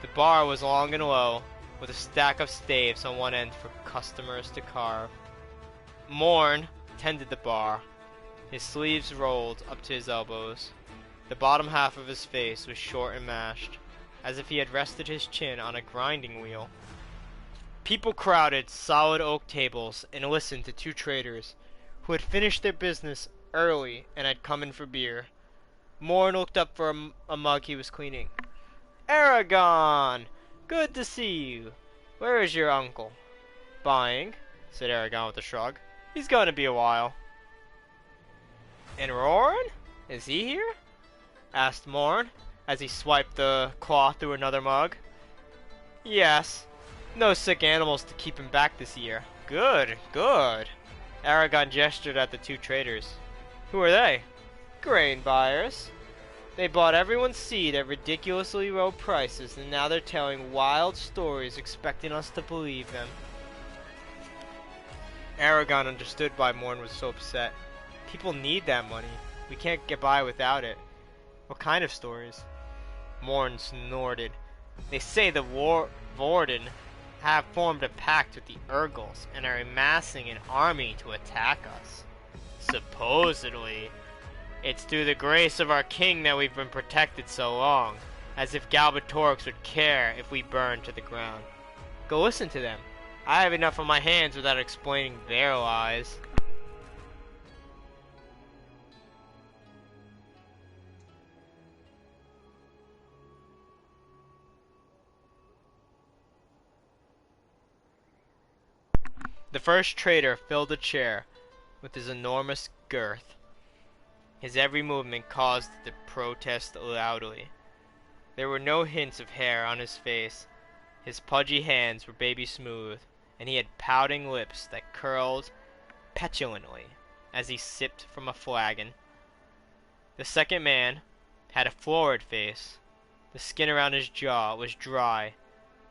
The bar was long and low, with a stack of staves on one end for customers to carve. Morn tended the bar, his sleeves rolled up to his elbows. The bottom half of his face was short and mashed, as if he had rested his chin on a grinding wheel. People crowded solid oak tables and listened to 2 traders who had finished their business early and had come in for beer. Morn looked up for a mug he was cleaning. Eragon! Good to see you. Where is your uncle? Buying, said Eragon with a shrug. He's going to be a while. And Roran? Is he here? Asked Morn, as he swiped the cloth through another mug. Yes. No sick animals to keep him back this year. Good, good. Eragon gestured at the 2 traders. Who are they? Grain buyers. They bought everyone's seed at ridiculously low prices, and now they're telling wild stories expecting us to believe them. Eragon understood why Morn was so upset. People need that money. We can't get by without it. What kind of stories? Morn snorted. They say the Warden have formed a pact with the Urgles and are amassing an army to attack us. Supposedly. It's through the grace of our king that we've been protected so long, as if Galbatorix would care if we burned to the ground. Go listen to them. I have enough on my hands without explaining their lies. The first traitor filled the chair with his enormous girth. His every movement caused it to protest loudly. There were no hints of hair on his face. His pudgy hands were baby smooth, and he had pouting lips that curled petulantly as he sipped from a flagon. The second man had a florid face. The skin around his jaw was dry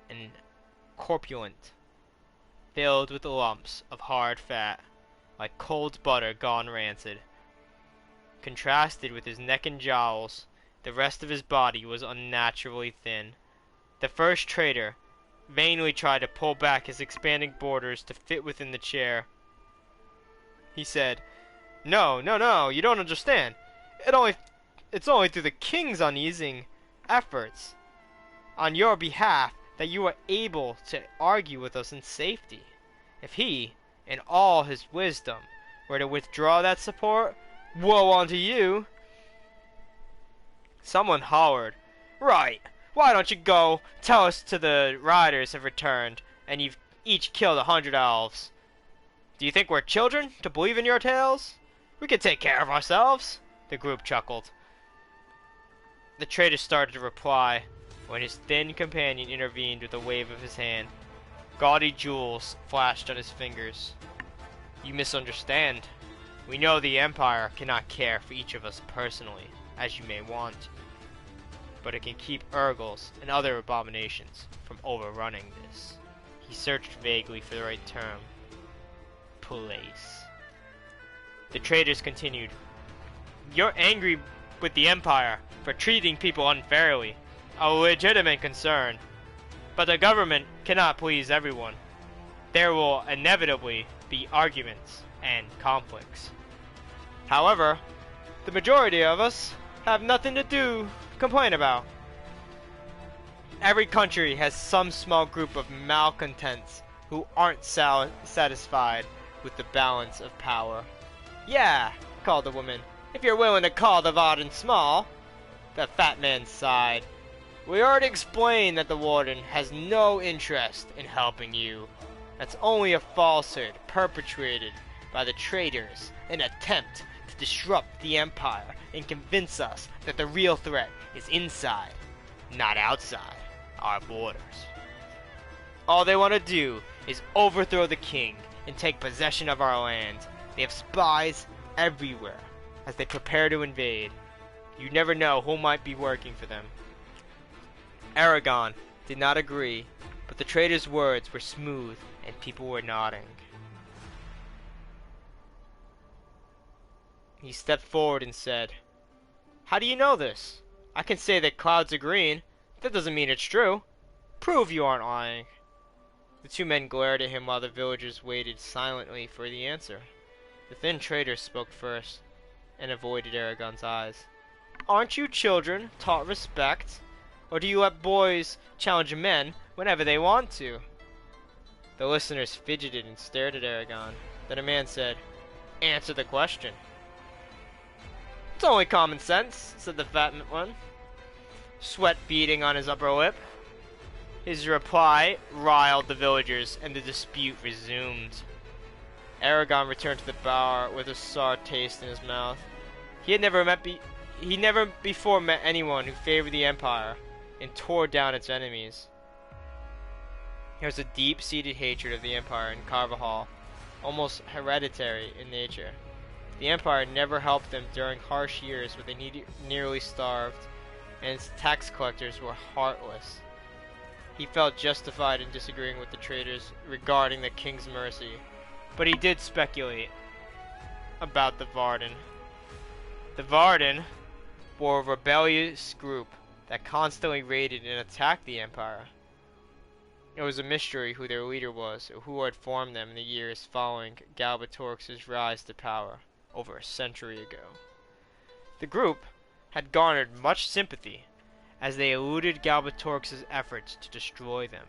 and corpulent, filled with lumps of hard fat, like cold butter gone rancid. Contrasted with his neck and jowls, the rest of his body was unnaturally thin. The first traitor vainly tried to pull back his expanding borders to fit within the chair. He said, "No, no, no, you don't understand. It's only through the king's unceasing efforts on your behalf that you are able to argue with us in safety. If he, in all his wisdom, were to withdraw that support, woe unto you." Someone hollered, "Right! Why don't you go tell us the riders have returned, and you've each killed 100 elves? Do you think we're children to believe in your tales? We can take care of ourselves." The group chuckled. The traitor started to reply, when his thin companion intervened with a wave of his hand. Gaudy jewels flashed on his fingers. "You misunderstand. We know the Empire cannot care for each of us personally, as you may want, but it can keep Urgles and other abominations from overrunning this." He searched vaguely for the right term. "Place." The traitors continued, "You're angry with the Empire for treating people unfairly, a legitimate concern, but the government cannot please everyone. There will inevitably be arguments and conflicts. However, the majority of us have nothing to complain about. Every country has some small group of malcontents who aren't satisfied with the balance of power." "Yeah," called the woman, "if you're willing to call the Varden small." The fat man sighed. "We already explained that the warden has no interest in helping you. That's only a falsehood perpetrated by the traitors, an attempt to disrupt the Empire and convince us that the real threat is inside, not outside, our borders. All they want to do is overthrow the king and take possession of our land. They have spies everywhere as they prepare to invade. You never know who might be working for them." Eragon did not agree, but the traitor's words were smooth and people were nodding. He stepped forward and said, "How do you know this? I can say that clouds are green. That doesn't mean it's true. Prove you aren't lying." The two men glared at him while the villagers waited silently for the answer. The thin traitor spoke first and avoided Eragon's eyes. "Aren't you children taught respect? Or do you let boys challenge men whenever they want to?" The listeners fidgeted and stared at Eragon. Then a man said, "Answer the question." "It's only common sense," said the fat one, sweat beading on his upper lip. His reply riled the villagers, and the dispute resumed. Eragon returned to the bar with a sour taste in his mouth. He never before met anyone who favored the Empire and tore down its enemies. There was a deep-seated hatred of the Empire in Carvajal, almost hereditary in nature. The Empire never helped them during harsh years when they nearly starved, and its tax collectors were heartless. He felt justified in disagreeing with the traitors regarding the king's mercy, but he did speculate about the Varden. The Varden were a rebellious group that constantly raided and attacked the Empire. It was a mystery who their leader was, or who had formed them in the years following Galbatorix's rise to power over a century ago. The group had garnered much sympathy as they eluded Galbatorix's efforts to destroy them.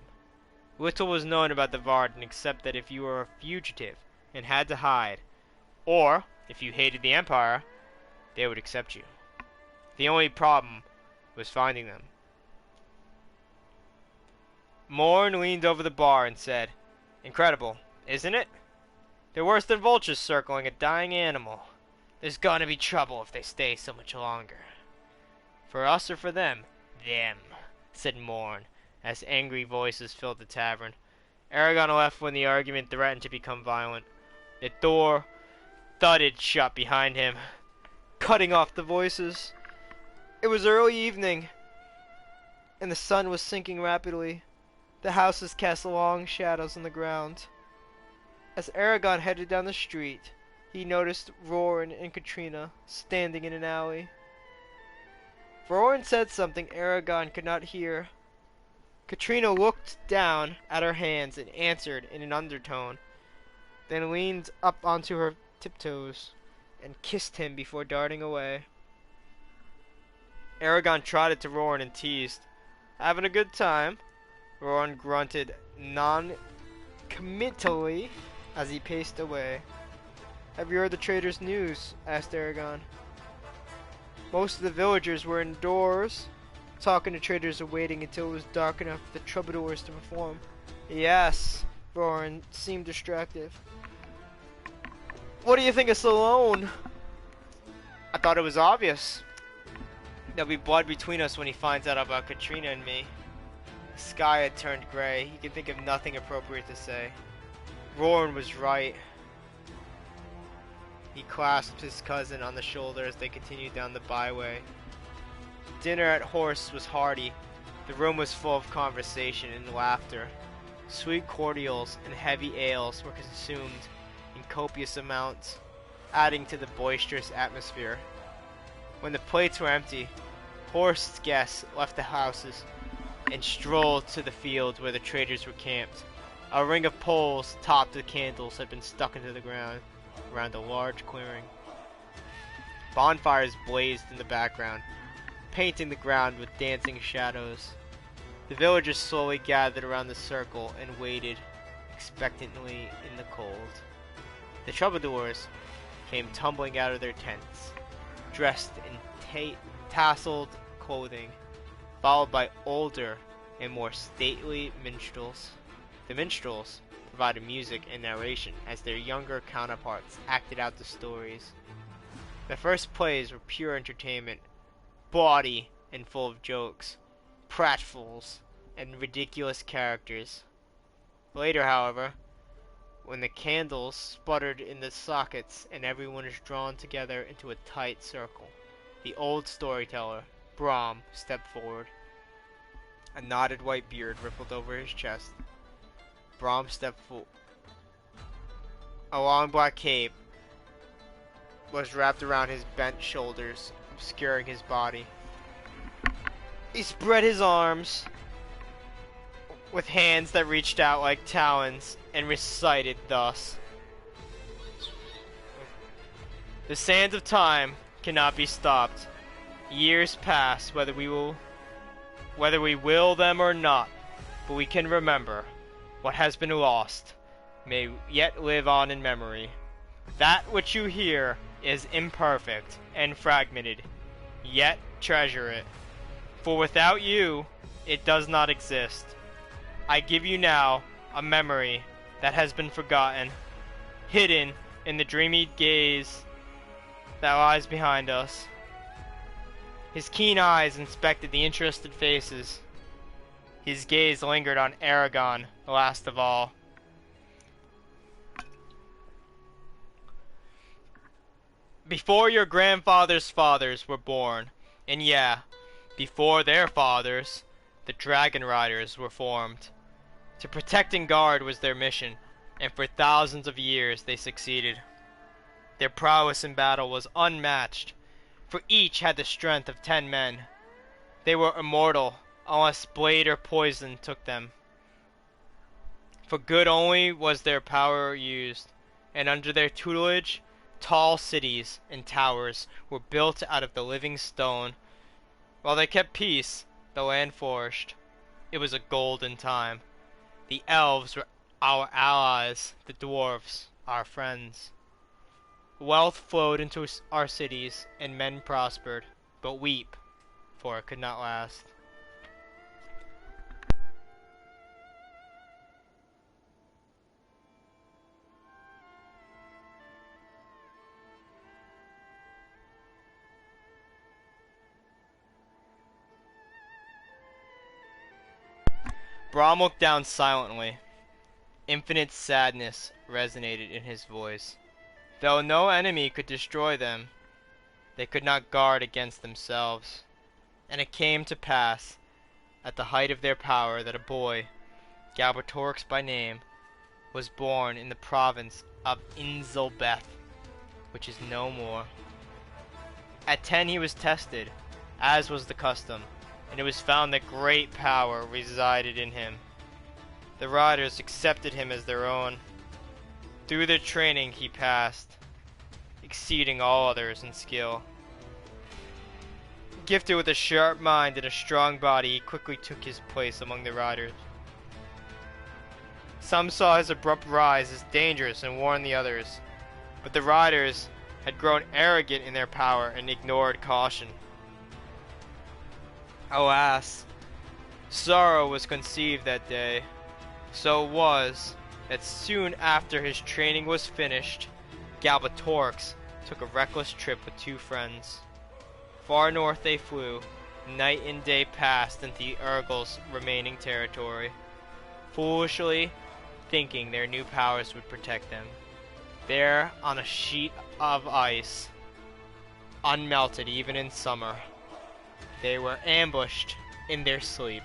Little was known about the Varden except that if you were a fugitive and had to hide, or if you hated the Empire, they would accept you. The only problem was finding them. Morn leaned over the bar and said, "Incredible. isn't it? They're worse than vultures circling a dying animal. There's gonna be trouble if they stay so much longer. For us or for them? Them, said Morn, as angry voices filled the tavern. Eragon left when the argument threatened to become violent. The door thudded shut behind him, cutting off the voices. It was early evening, and the sun was sinking rapidly. The houses cast long shadows on the ground. As Eragon headed down the street, he noticed Roran and Katrina standing in an alley. Roran said something Eragon could not hear. Katrina looked down at her hands and answered in an undertone, then leaned up onto her tiptoes and kissed him before darting away. Eragon trotted to Roran and teased, "Having a good time?" Roran grunted non-committally as he paced away. "Have you heard the trader's news?" asked Eragon. Most of the villagers were indoors, talking to traders and waiting until it was dark enough for the troubadours to perform. "Yes," Roran seemed distracted. "What do you think of Salone?" "I thought it was obvious. There'll be blood between us when he finds out about Katrina and me." The sky had turned gray. He could think of nothing appropriate to say. Roran was right. He clasped his cousin on the shoulder as they continued down the byway. Dinner at Horse was hearty. The room was full of conversation and laughter. Sweet cordials and heavy ales were consumed in copious amounts, adding to the boisterous atmosphere. When the plates were empty, Horst's guests left the houses and strolled to the field where the traders were camped. A ring of poles topped with candles had been stuck into the ground around a large clearing. Bonfires blazed in the background, painting the ground with dancing shadows. The villagers slowly gathered around the circle and waited expectantly in the cold. The troubadours came tumbling out of their tents, dressed in tasseled clothing, followed by older and more stately minstrels. The minstrels provided music and narration as their younger counterparts acted out the stories. The first plays were pure entertainment, bawdy and full of jokes, pratfalls, and ridiculous characters. Later, however, when the candles sputtered in the sockets and everyone was drawn together into a tight circle, the old storyteller, Brom, stepped forward. A knotted white beard rippled over his chest. Brom stepped forward. A long black cape was wrapped around his bent shoulders, obscuring his body. He spread his arms with hands that reached out like talons and recited thus: "The sands of time cannot be stopped. Years pass whether we will them or not, but we can remember. What has been lost may yet live on in memory. That which you hear is imperfect and fragmented, yet treasure it. For without you, it does not exist. I give you now a memory that has been forgotten, hidden in the dreamy gaze that lies behind us." His keen eyes inspected the interested faces. His gaze lingered on Eragon, last of all. "Before your grandfather's fathers were born, and yeah, before their fathers, the Dragon Riders were formed. To protect and guard was their mission, and for thousands of years they succeeded. Their prowess in battle was unmatched, for each had the strength of 10 men. They were immortal, unless blade or poison took them. For good only was their power used, and under their tutelage, tall cities and towers were built out of the living stone. While they kept peace, the land flourished. It was a golden time. The elves were our allies, the dwarves our friends. Wealth flowed into our cities, and men prospered, but weep, for it could not last." Brahm looked down silently. Infinite sadness resonated in his voice. Though no enemy could destroy them, they could not guard against themselves. And it came to pass, at the height of their power, that a boy, Galbatorix by name, was born in the province of Inzelbeth, which is no more. At 10 he was tested, as was the custom, and it was found that great power resided in him. The riders accepted him as their own. Through their training he passed, exceeding all others in skill. Gifted with a sharp mind and a strong body, he quickly took his place among the riders. Some saw his abrupt rise as dangerous and warned the others, but the riders had grown arrogant in their power and ignored caution. Alas, sorrow was conceived that day. So it was that soon after his training was finished, Galbatorix took a reckless trip with two friends. Far north they flew. Night and day passed into the Urgel's remaining territory, foolishly thinking their new powers would protect them. There, on a sheet of ice, unmelted even in summer, they were ambushed in their sleep.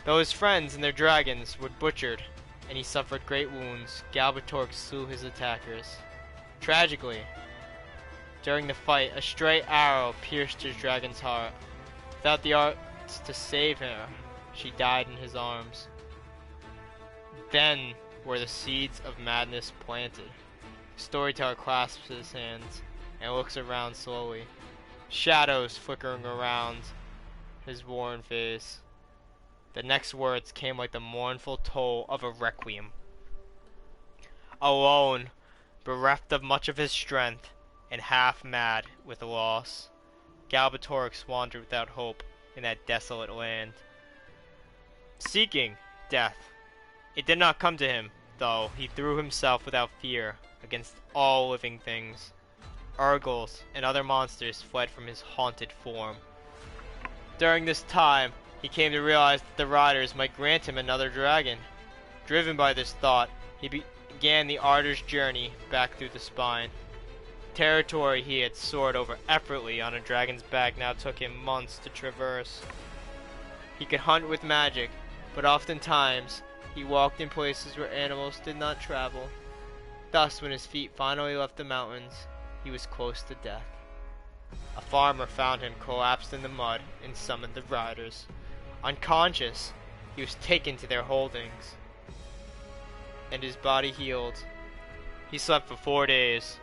Though his friends and their dragons were butchered, and he suffered great wounds, Galbatorix slew his attackers. Tragically, during the fight, a stray arrow pierced his dragon's heart. Without the arts to save her, she died in his arms. Then were the seeds of madness planted. The storyteller clasps his hands and looks around slowly, shadows flickering around his worn face. The next words came like the mournful toll of a requiem. Alone, bereft of much of his strength, and half mad with loss, Galbatorix wandered without hope in that desolate land, seeking death. It did not come to him, though. He threw himself without fear against all living things. Urgles and other monsters fled from his haunted form. During this time, he came to realize that the riders might grant him another dragon. Driven by this thought, he began the arduous journey back through the spine. Territory he had soared over effortlessly on a dragon's back now took him months to traverse. He could hunt with magic, but oftentimes he walked in places where animals did not travel. Thus, when his feet finally left the mountains, he was close to death. A farmer found him collapsed in the mud and summoned the riders. Unconscious, he was taken to their holdings, and his body healed. He slept for 4 days.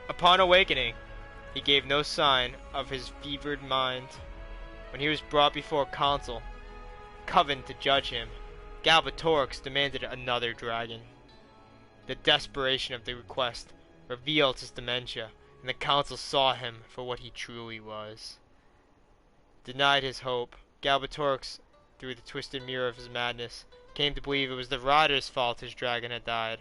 Upon awakening, he gave no sign of his fevered mind. When he was brought before a council, covened to judge him, Galbatorix demanded another dragon. The desperation of the request revealed his dementia, and the council saw him for what he truly was. Denied his hope, Galbatorix, through the twisted mirror of his madness, came to believe it was the rider's fault his dragon had died.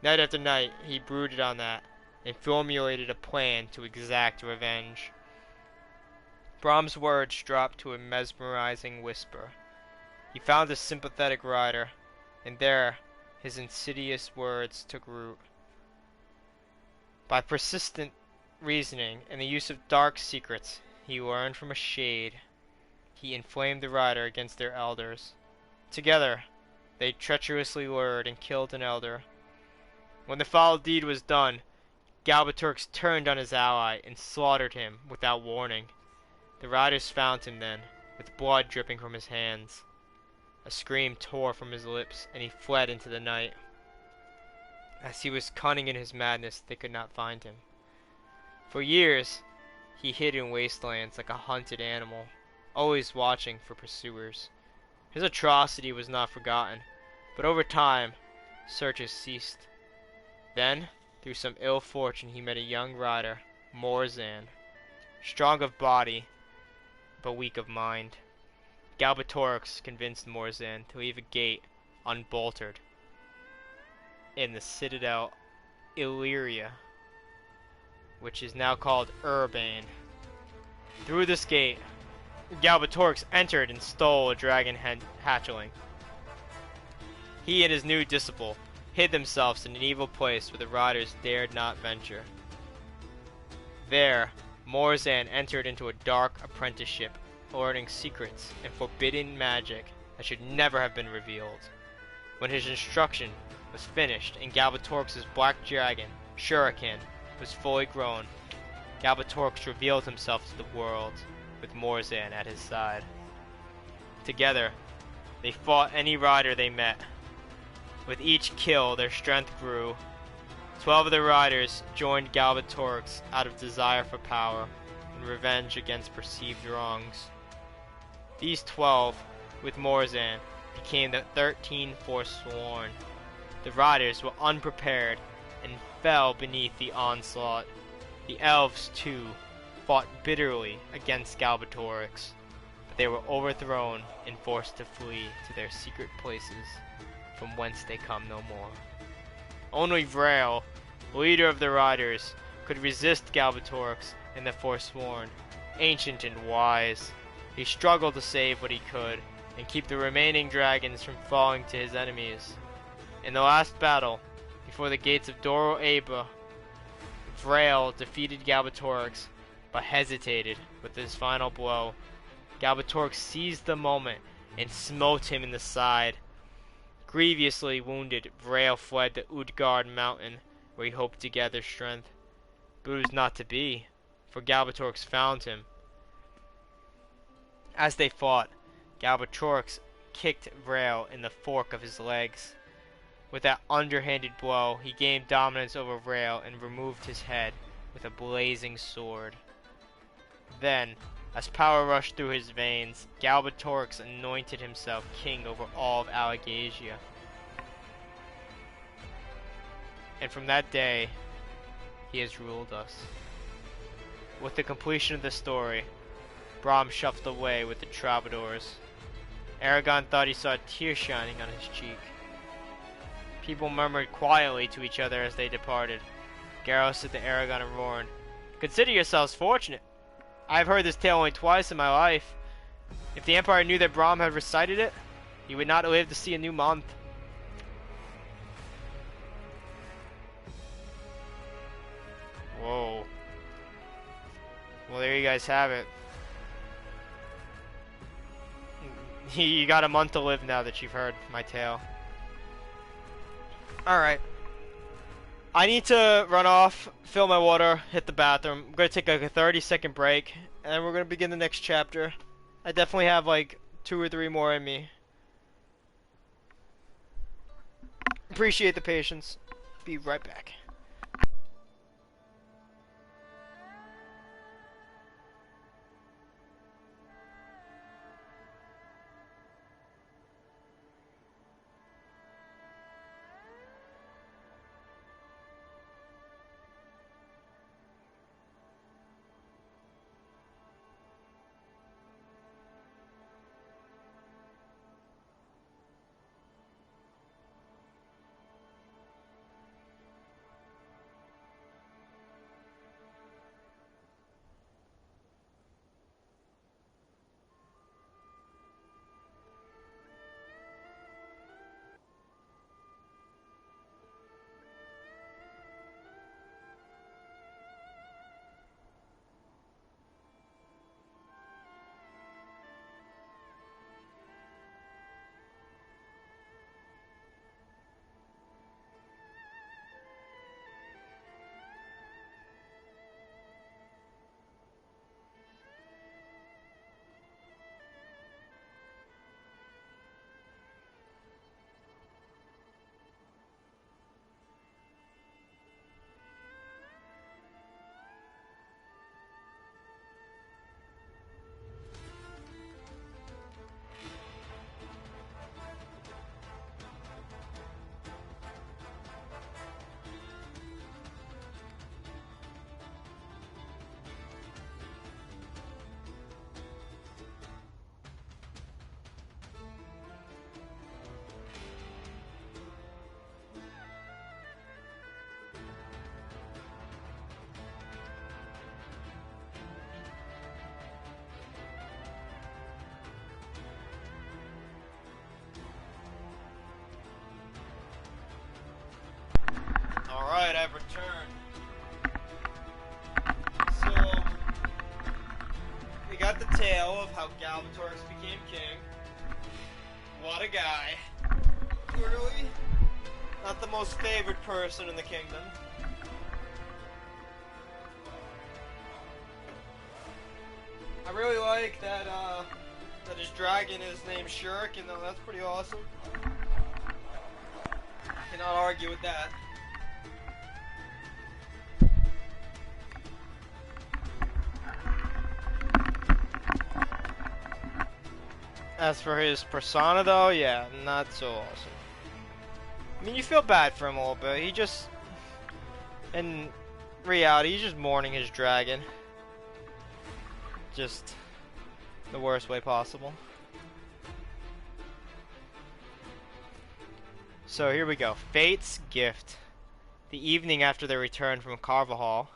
Night after night, he brooded on that, and formulated a plan to exact revenge. Brahm's words dropped to a mesmerizing whisper. He found a sympathetic rider, and there his insidious words took root. By persistent reasoning and the use of dark secrets he learned from a shade, he inflamed the rider against their elders. Together, they treacherously lured and killed an elder. When the foul deed was done, Galbatorix turned on his ally and slaughtered him without warning. The riders found him then, with blood dripping from his hands. A scream tore from his lips, and he fled into the night. As he was cunning in his madness, they could not find him. For years, he hid in wastelands like a hunted animal, always watching for pursuers. His atrocity was not forgotten, but over time, searches ceased. Then, through some ill fortune, he met a young rider, Morzan, strong of body, but weak of mind. Galbatorix convinced Morzan to leave a gate unbolted in the citadel Illyria, which is now called Urbane. Through this gate, Galbatorix entered and stole a dragon hatchling. He and his new disciple hid themselves in an evil place where the riders dared not venture. There, Morzan entered into a dark apprenticeship, learning secrets and forbidden magic that should never have been revealed. When his instruction was finished and Galbatorix's black dragon, Shuriken, was fully grown, Galbatorix revealed himself to the world, with Morzan at his side. Together, they fought any rider they met. With each kill, their strength grew. 12 of the riders joined Galbatorix out of desire for power and revenge against perceived wrongs. These 12, with Morzan, became the 13 Forsworn. The riders were unprepared and fell beneath the onslaught. The elves, too, fought bitterly against Galbatorix, but they were overthrown and forced to flee to their secret places, from whence they come no more. Only Vrail, leader of the riders, could resist Galbatorix and the Forsworn, ancient and wise. He struggled to save what he could and keep the remaining dragons from falling to his enemies. In the last battle, before the gates of Doro Aba, Vrail defeated Galbatorix, but hesitated with his final blow. Galbatorix seized the moment and smote him in the side. Grievously wounded, Vrail fled to Utgard Mountain, where he hoped to gather strength. But it was not to be, for Galbatorix found him. As they fought, Galbatorix kicked Vrail in the fork of his legs. With that underhanded blow, he gained dominance over Vrail and removed his head with a blazing sword. Then, as power rushed through his veins, Galbatorix anointed himself king over all of Alagasia. And from that day, he has ruled us. With the completion of the story, Brahm shuffled away with the troubadours. Eragon thought he saw a tear shining on his cheek. People murmured quietly to each other as they departed. Garros said to Eragon and Rorn, "Consider yourselves fortunate. I have heard this tale only twice in my life. If the Empire knew that Brahm had recited it, he would not live to see a new month." Whoa. Well, there you guys have it. You got a month to live now that you've heard my tale. Alright. I need to run off, fill my water, hit the bathroom. I'm going to take like a 30-second break, and then we're going to begin the next chapter. I definitely have like 2 or 3 more in me. Appreciate the patience. Be right back. have returned. So, we got the tale of how Galbatorix became king. What a guy. Clearly, not the most favored person in the kingdom. I really like that, that his dragon is named Shuriken, though. That's pretty awesome. Cannot argue with that. As for his persona, though, yeah, not so awesome. I mean, you feel bad for him a little bit. He just, in reality, he's just mourning his dragon. Just the worst way possible. So here we go. Fate's Gift. The evening after their return from Carvajal,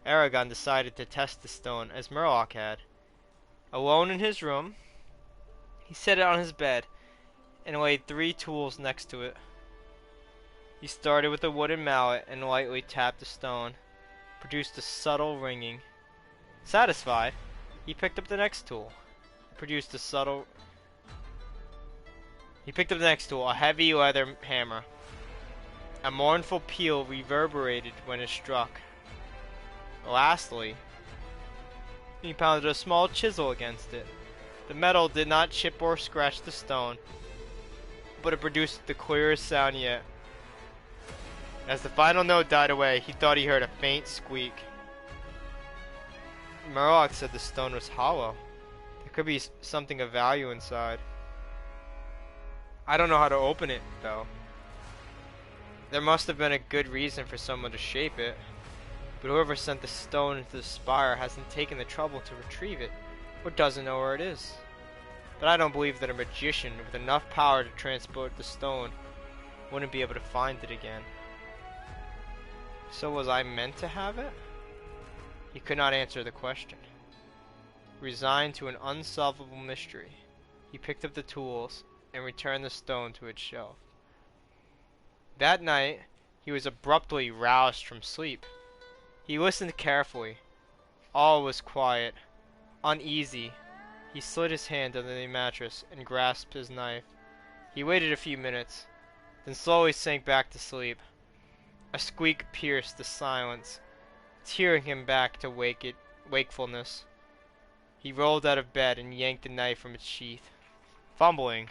Eragon decided to test the stone as Murloc had. Alone in his room, he set it on his bed and laid 3 tools next to it. He started with a wooden mallet and lightly tapped the stone, produced a subtle ringing. Satisfied, he picked up the next tool, produced a subtle... He picked up the next tool, a heavy leather hammer. A mournful peal reverberated when it struck. Lastly, he pounded a small chisel against it. The metal did not chip or scratch the stone, but it produced the clearest sound yet. As the final note died away, he thought he heard a faint squeak. Murloc said the stone was hollow. There could be something of value inside. I don't know how to open it, though. There must have been a good reason for someone to shape it, but whoever sent the stone into the spire hasn't taken the trouble to retrieve it, or doesn't know where it is. But I don't believe that a magician with enough power to transport the stone wouldn't be able to find it again. So was I meant to have it? He could not answer the question. Resigned to an unsolvable mystery, he picked up the tools and returned the stone to its shelf. That night, he was abruptly roused from sleep. He listened carefully. All was quiet. Uneasy, he slid his hand under the mattress and grasped his knife. He waited a few minutes, then slowly sank back to sleep. A squeak pierced the silence, tearing him back to wakefulness. He rolled out of bed and yanked the knife from its sheath. Fumbling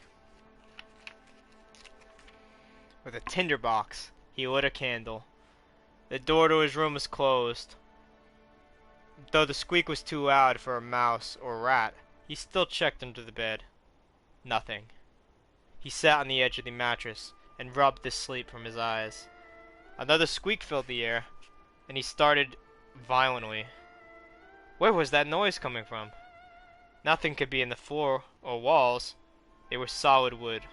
with a tinderbox, he lit a candle. The door to his room was closed. Though the squeak was too loud for a mouse or rat, he still checked under the bed. Nothing. He sat on the edge of the mattress and rubbed the sleep from his eyes. Another squeak filled the air, and he started violently. Where was that noise coming from? Nothing could be in the floor or walls. They were solid wood.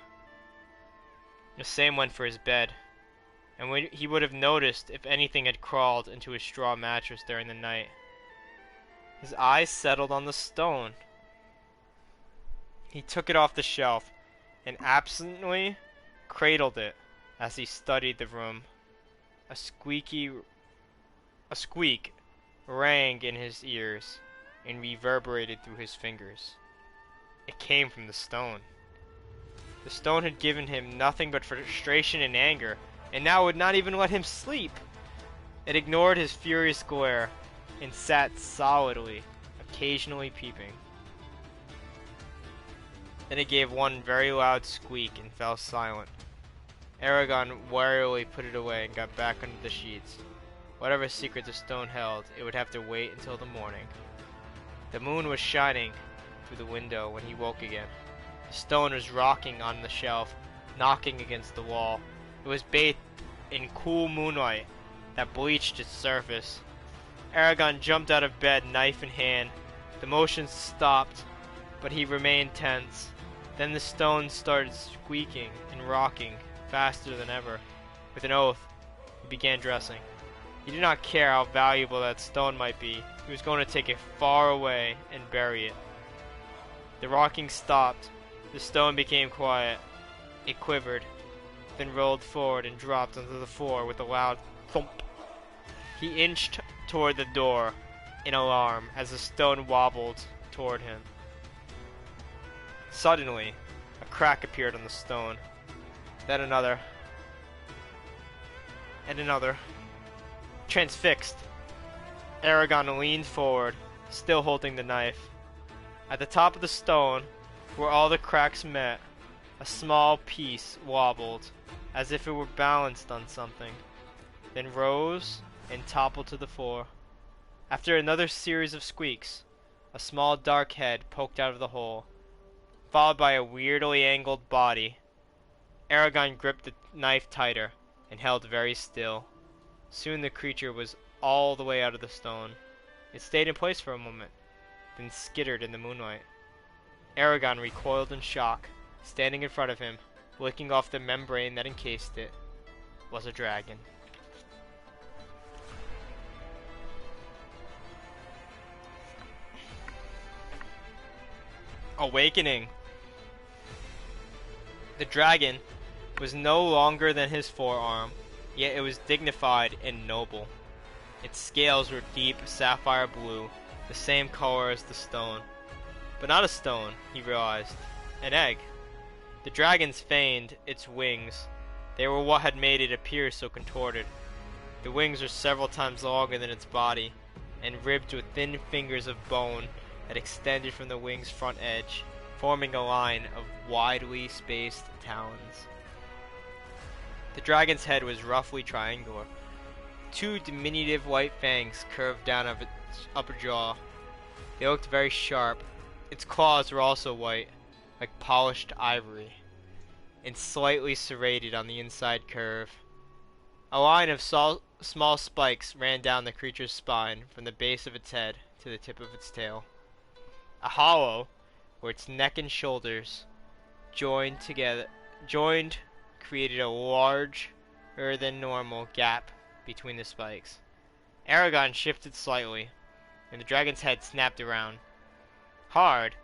The same went for his bed, and he would have noticed if anything had crawled into his straw mattress during the night. His eyes settled on the stone. He took it off the shelf and absently cradled it as he studied the room. A squeak rang in his ears and reverberated through his fingers. It came from the stone. The stone had given him nothing but frustration and anger, and now would not even let him sleep. It ignored his furious glare and sat solidly, occasionally peeping. Then it gave one very loud squeak and fell silent. Eragon warily put it away and got back under the sheets. Whatever secret the stone held, it would have to wait until the morning. The moon was shining through the window when he woke again. The stone was rocking on the shelf, knocking against the wall. It was bathed in cool moonlight that bleached its surface. Eragon jumped out of bed, knife in hand. The motion stopped, but he remained tense. Then the stone started squeaking and rocking faster than ever. With an oath, he began dressing. He did not care how valuable that stone might be. He was going to take it far away and bury it. The rocking stopped. The stone became quiet. It quivered, then rolled forward and dropped onto the floor with a loud thump. He inched toward the door in alarm as the stone wobbled toward him. Suddenly, a crack appeared on the stone. Then another. And another. Transfixed, Eragon leaned forward, still holding the knife. At the top of the stone, where all the cracks met, a small piece wobbled, as if it were balanced on something, then rose and toppled to the floor. After another series of squeaks, a small dark head poked out of the hole, followed by a weirdly angled body. Eragon gripped the knife tighter and held very still. Soon the creature was all the way out of the stone. It stayed in place for a moment, then skittered in the moonlight. Eragon recoiled in shock. Standing in front of him, licking off the membrane that encased it, was a dragon. Awakening. The dragon was no longer than his forearm, yet it was dignified and noble. Its scales were deep sapphire blue, the same color as the stone. But not a stone, he realized. An egg. The dragons feigned its wings. They were what had made it appear so contorted. The wings were several times longer than its body, and ribbed with thin fingers of bone that extended from the wing's front edge, forming a line of widely spaced talons. The dragon's head was roughly triangular. Two diminutive white fangs curved down of its upper jaw. They looked very sharp. Its claws were also white, like polished ivory, and slightly serrated on the inside curve. A line of small spikes ran down the creature's spine from the base of its head to the tip of its tail. A hollow, where its neck and shoulders joined, created a larger than normal gap between the spikes. Eragon shifted slightly, and the dragon's head snapped around. Hard,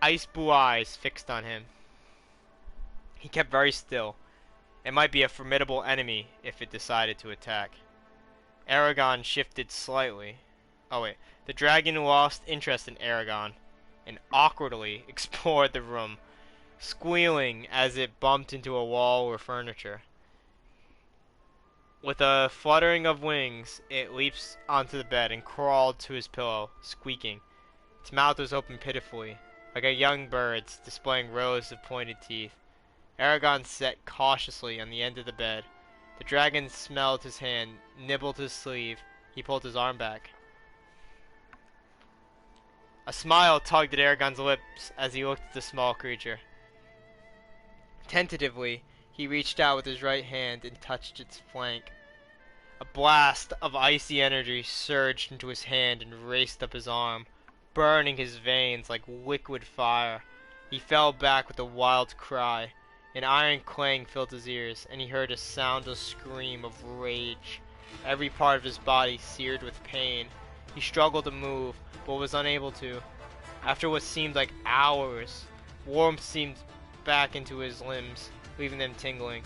ice blue eyes fixed on him. He kept very still. It might be a formidable enemy if it decided to attack. Eragon shifted slightly. Oh wait, the dragon lost interest in Eragon and awkwardly explored the room, squealing as it bumped into a wall or furniture. With a fluttering of wings, it leaped onto the bed and crawled to his pillow, squeaking. Its mouth was open pitifully, like a young bird's, displaying rows of pointed teeth. Eragon sat cautiously on the end of the bed. The dragon smelled his hand, nibbled his sleeve. He pulled his arm back. A smile tugged at Eragon's lips as he looked at the small creature. Tentatively, he reached out with his right hand and touched its flank. A blast of icy energy surged into his hand and raced up his arm, burning his veins like liquid fire. He fell back with a wild cry. An iron clang filled his ears, and he heard a soundless scream of rage. Every part of his body seared with pain. He struggled to move, but was unable to. After what seemed like hours, warmth seemed back into his limbs, leaving them tingling.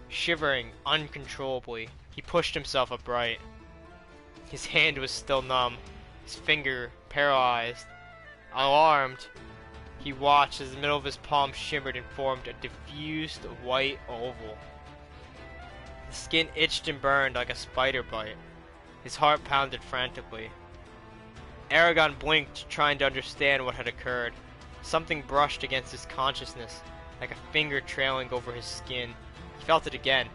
Shivering uncontrollably, he pushed himself upright. His hand was still numb, his finger paralyzed. Alarmed, he watched as the middle of his palm shimmered and formed a diffused white oval. The skin itched and burned like a spider bite. His heart pounded frantically. Eragon blinked, trying to understand what had occurred. Something brushed against his consciousness, like a finger trailing over his skin. He felt it again,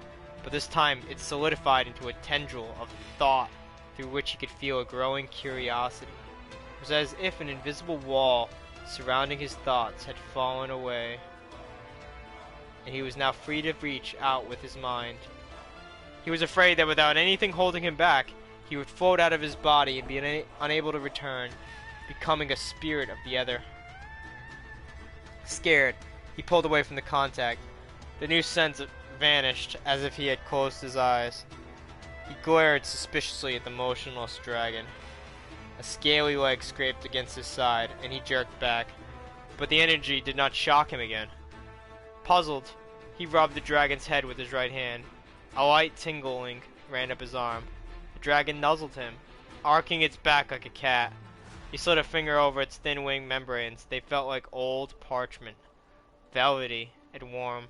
but this time it solidified into a tendril of thought through which he could feel a growing curiosity. It was as if an invisible wall surrounding his thoughts had fallen away, and he was now free to reach out with his mind. He was afraid that without anything holding him back, he would float out of his body and be unable to return, becoming a spirit of the other. Scared, he pulled away from the contact. The new sense vanished as if he had closed his eyes. He glared suspiciously at the motionless dragon. A scaly leg scraped against his side, and he jerked back, but the energy did not shock him again. Puzzled, he rubbed the dragon's head with his right hand. A light tingling ran up his arm. The The dragon nuzzled him, arcing its back like a cat. He slid a finger over its thin wing membranes. They felt like old parchment, velvety and warm,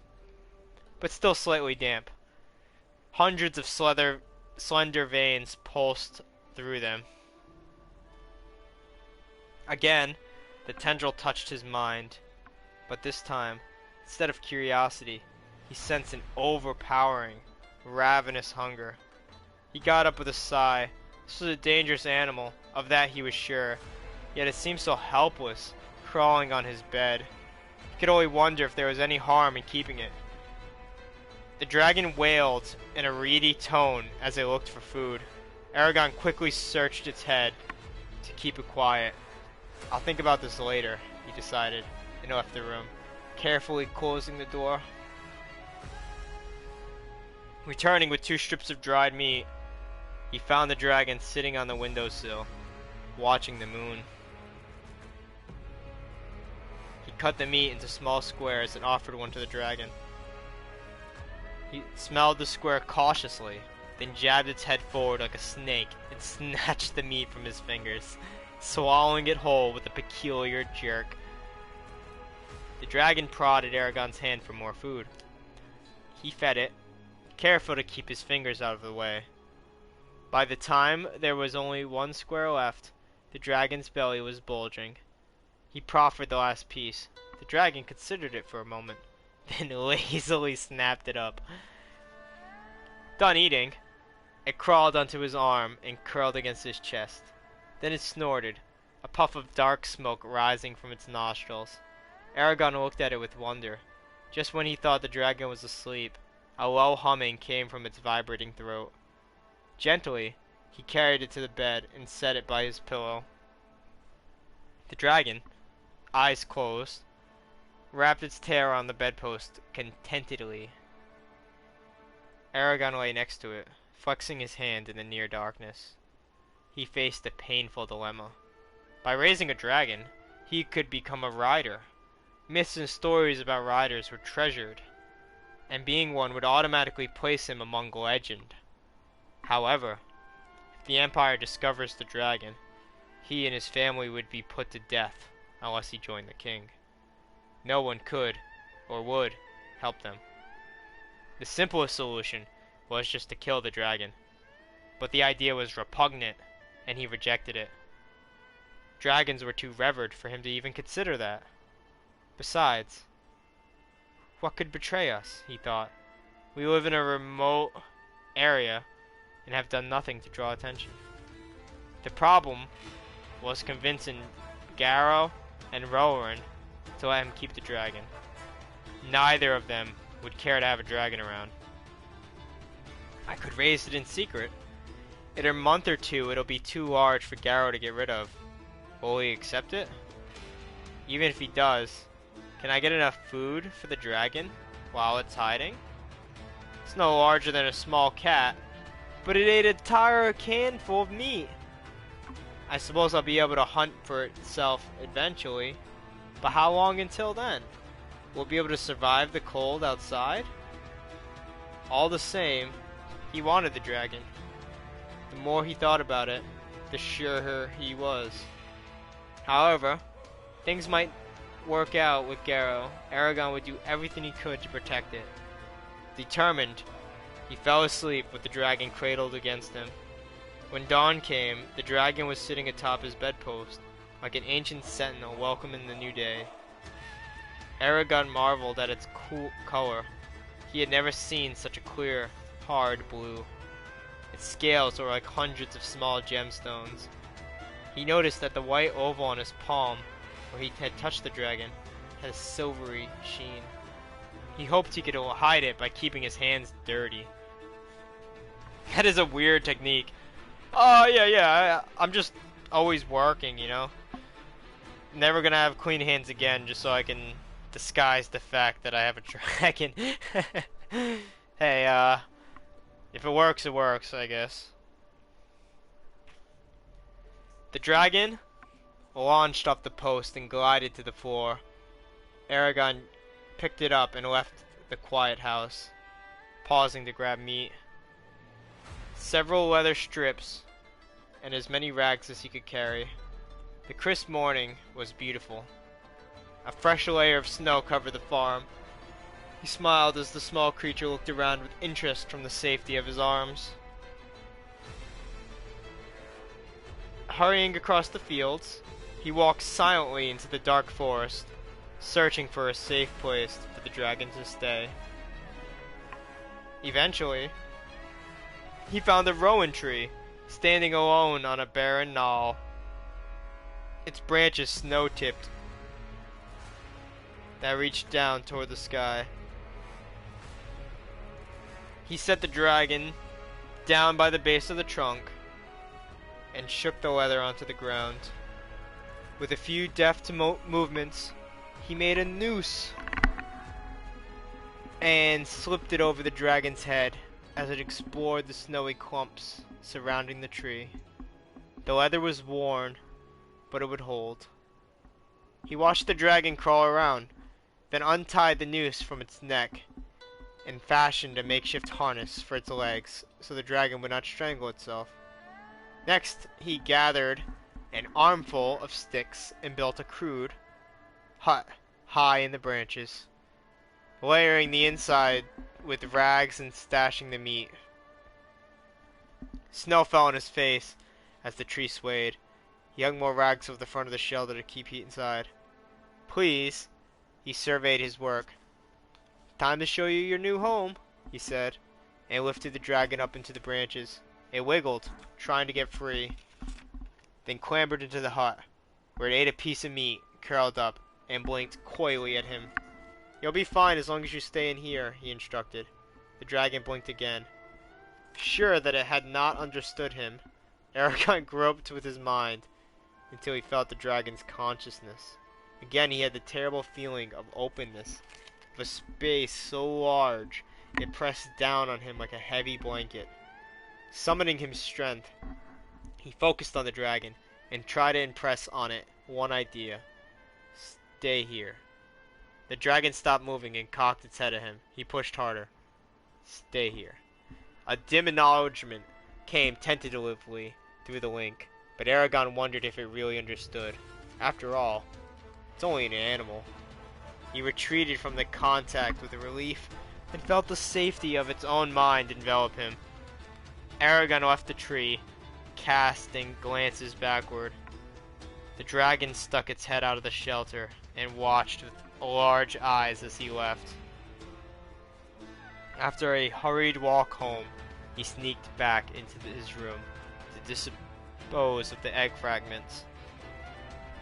but still slightly damp. Hundreds of slender veins pulsed through them. Again, the tendril touched his mind, but this time, instead of curiosity, he sensed an overpowering, ravenous hunger. He got up with a sigh. This was a dangerous animal, of that he was sure, yet it seemed so helpless, crawling on his bed. He could only wonder if there was any harm in keeping it. The dragon wailed in a reedy tone as it looked for food. Eragon quickly searched its head to keep it quiet. I'll think about this later, he decided, and left the room, carefully closing the door. Returning with 2 strips of dried meat, he found the dragon sitting on the windowsill, watching the moon. He cut the meat into small squares and offered one to the dragon. He smelled the square cautiously, then jabbed its head forward like a snake and snatched the meat from his fingers, swallowing it whole with a peculiar jerk. The dragon prodded Eragon's hand for more food. He fed it, careful to keep his fingers out of the way. By the time there was only 1 square left, the dragon's belly was bulging. He proffered the last piece. The dragon considered it for a moment, then lazily snapped it up. Done eating, it crawled onto his arm and curled against his chest. Then it snorted, a puff of dark smoke rising from its nostrils. Eragon looked at it with wonder. Just when he thought the dragon was asleep, a low humming came from its vibrating throat. Gently, he carried it to the bed and set it by his pillow. The dragon, eyes closed, wrapped its tail around the bedpost contentedly. Eragon lay next to it, flexing his hand in the near darkness. He faced a painful dilemma. By raising a dragon, he could become a rider. Myths and stories about riders were treasured, and being one would automatically place him among legend. However, if the Empire discovers the dragon, he and his family would be put to death unless he joined the king. No one could, or would, help them. The simplest solution was just to kill the dragon, but the idea was repugnant, and he rejected it. Dragons were too revered for him to even consider that. Besides, what could betray us, he thought. We live in a remote area and have done nothing to draw attention. The problem was convincing Garrow and Rowan to let him keep the dragon. Neither of them would care to have a dragon around. I could raise it in secret. In a month or 2, it'll be too large for Garrow to get rid of. Will he accept it? Even if he does, can I get enough food for the dragon while it's hiding? It's no larger than a small cat, but it ate an entire can full of meat. I suppose I'll be able to hunt for itself eventually, but how long until then? Will it be able to survive the cold outside? All the same, he wanted the dragon. The more he thought about it, the surer he was. However, things might work out with Garrow. Eragon would do everything he could to protect it. Determined, he fell asleep with the dragon cradled against him. When dawn came, the dragon was sitting atop his bedpost, like an ancient sentinel welcoming the new day. Eragon marveled at its cool color. He had never seen such a clear, hard blue. Its scales were like hundreds of small gemstones. He noticed that the white oval on his palm, where he had touched the dragon, had a silvery sheen. He hoped he could hide it by keeping his hands dirty. That is a weird technique. Oh, yeah, I'm just always working, you know? Never gonna have clean hands again just so I can disguise the fact that I have a dragon. Hey, if it works, I guess. The dragon launched off the post and glided to the floor. Eragon picked it up and left the quiet house, pausing to grab meat. several leather strips, and as many rags as he could carry. The crisp morning was beautiful. A fresh layer of snow covered the farm. He smiled as the small creature looked around with interest from the safety of his arms. Hurrying across the fields, he walked silently into the dark forest, searching for a safe place for the dragon to stay. Eventually, he found a rowan tree, standing alone on a barren knoll, its branches snow-tipped that reached down toward the sky. He set the dragon down by the base of the trunk and shook the leather onto the ground. With a few deft movements, he made a noose and slipped it over the dragon's head as it explored the snowy clumps surrounding the tree. The leather was worn, but it would hold. He watched the dragon crawl around, then untied the noose from its neck and fashioned a makeshift harness for its legs so the dragon would not strangle itself. Next, he gathered an armful of sticks and built a crude hut high in the branches, layering the inside with rags and stashing the meat. Snow fell on his face as the tree swayed. He hung more rags over the front of the shelter to keep heat inside. "Please," he surveyed his work. "Time to show you your new home," he said, and lifted the dragon up into the branches. It wiggled, trying to get free, then clambered into the hut, where it ate a piece of meat, curled up, and blinked coyly at him. "You'll be fine as long as you stay in here," he instructed. The dragon blinked again. Sure that it had not understood him, Eragon groped with his mind until he felt the dragon's consciousness. Again he had the terrible feeling of openness, of a space so large it pressed down on him like a heavy blanket. Summoning him strength, he focused on the dragon and tried to impress on it one idea. "Stay here." The dragon stopped moving and cocked its head at him. He pushed harder. "Stay here." A dim acknowledgement came tentatively through the link, but Eragon wondered if it really understood. After all, it's only an animal. He retreated from the contact with relief and felt the safety of its own mind envelop him. Eragon left the tree, casting glances backward. The dragon stuck its head out of the shelter and watched with large eyes as he left. After a hurried walk home, he sneaked back into his room to dispose of the egg fragments.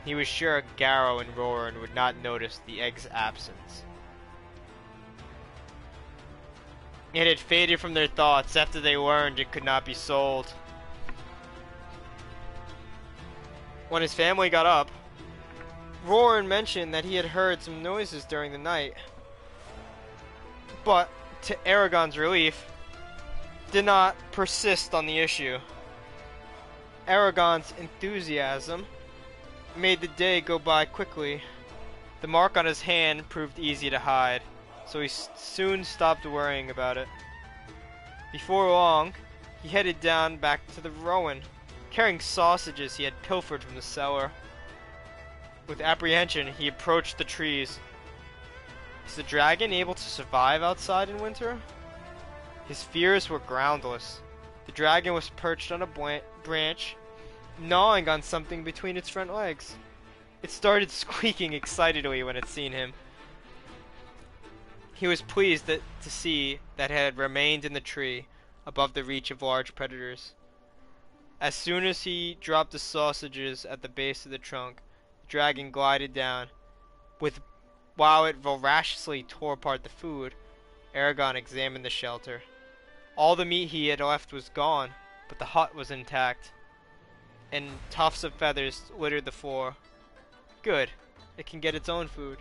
He was sure Garrow and Roran would not notice the egg's absence. It had faded from their thoughts after they learned it could not be sold. When his family got up, Roran mentioned that he had heard some noises during the night, but, to Eragon's relief, did not persist on the issue. Eragon's enthusiasm made the day go by quickly. The mark on his hand proved easy to hide, so he soon stopped worrying about it. Before long, he headed down back to the Rowan, carrying sausages he had pilfered from the cellar. With apprehension, he approached the trees. Is the dragon able to survive outside in winter? His fears were groundless. The dragon was perched on a branch, gnawing on something between its front legs. It started squeaking excitedly when it seen him. He was pleased to see that it had remained in the tree, above the reach of large predators. As soon as he dropped the sausages at the base of the trunk, the dragon glided down. While it voraciously tore apart the food, Eragon examined the shelter. All the meat he had left was gone, but the hut was intact, and tufts of feathers littered the floor. Good, it can get its own food.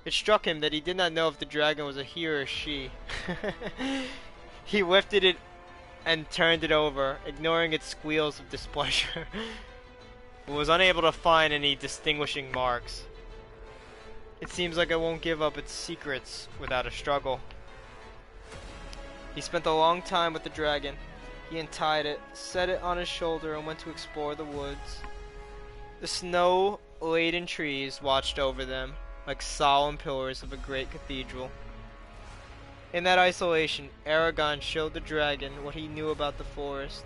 It struck him that he did not know if the dragon was a he or a she. He lifted it and turned it over, ignoring its squeals of displeasure, but was unable to find any distinguishing marks. It seems like it won't give up its secrets without a struggle. He spent a long time with the dragon. He untied it, set it on his shoulder, and went to explore the woods. The snow-laden trees watched over them like solemn pillars of a great cathedral. In that isolation, Eragon showed the dragon what he knew about the forest,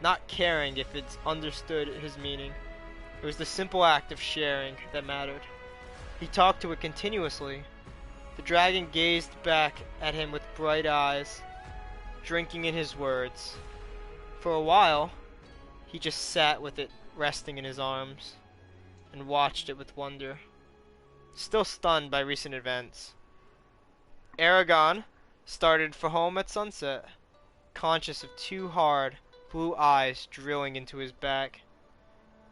not caring if it understood his meaning. It was the simple act of sharing that mattered. He talked to it continuously. The dragon gazed back at him with bright eyes, drinking in his words. For a while, he just sat with it resting in his arms and watched it with wonder, still stunned by recent events. Eragon started for home at sunset, conscious of two hard, blue eyes drilling into his back,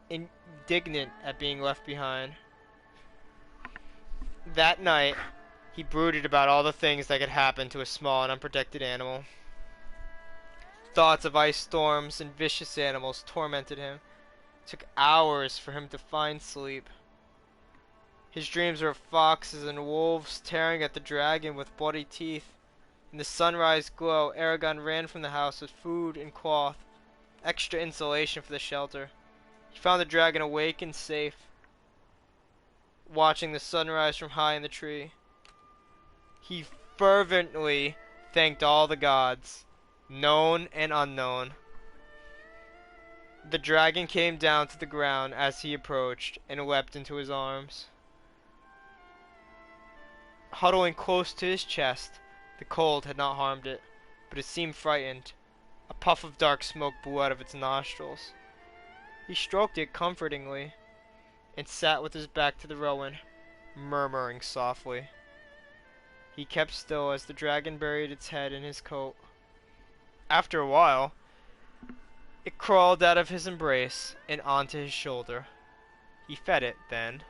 indignant at being left behind. That night, he brooded about all the things that could happen to a small and unprotected animal. Thoughts of ice storms and vicious animals tormented him. It took hours for him to find sleep. His dreams were of foxes and wolves tearing at the dragon with bloody teeth. In the sunrise glow, Eragon ran from the house with food and cloth, extra insulation for the shelter. He found the dragon awake and safe, watching the sunrise from high in the tree. He fervently thanked all the gods, known and unknown. The dragon came down to the ground as he approached and leapt into his arms. Huddling close to his chest, the cold had not harmed it, but it seemed frightened. A puff of dark smoke blew out of its nostrils. He stroked it comfortingly and sat with his back to the rowan, murmuring softly. He kept still as the dragon buried its head in his coat. After a while, it crawled out of his embrace and onto his shoulder. He fed it, then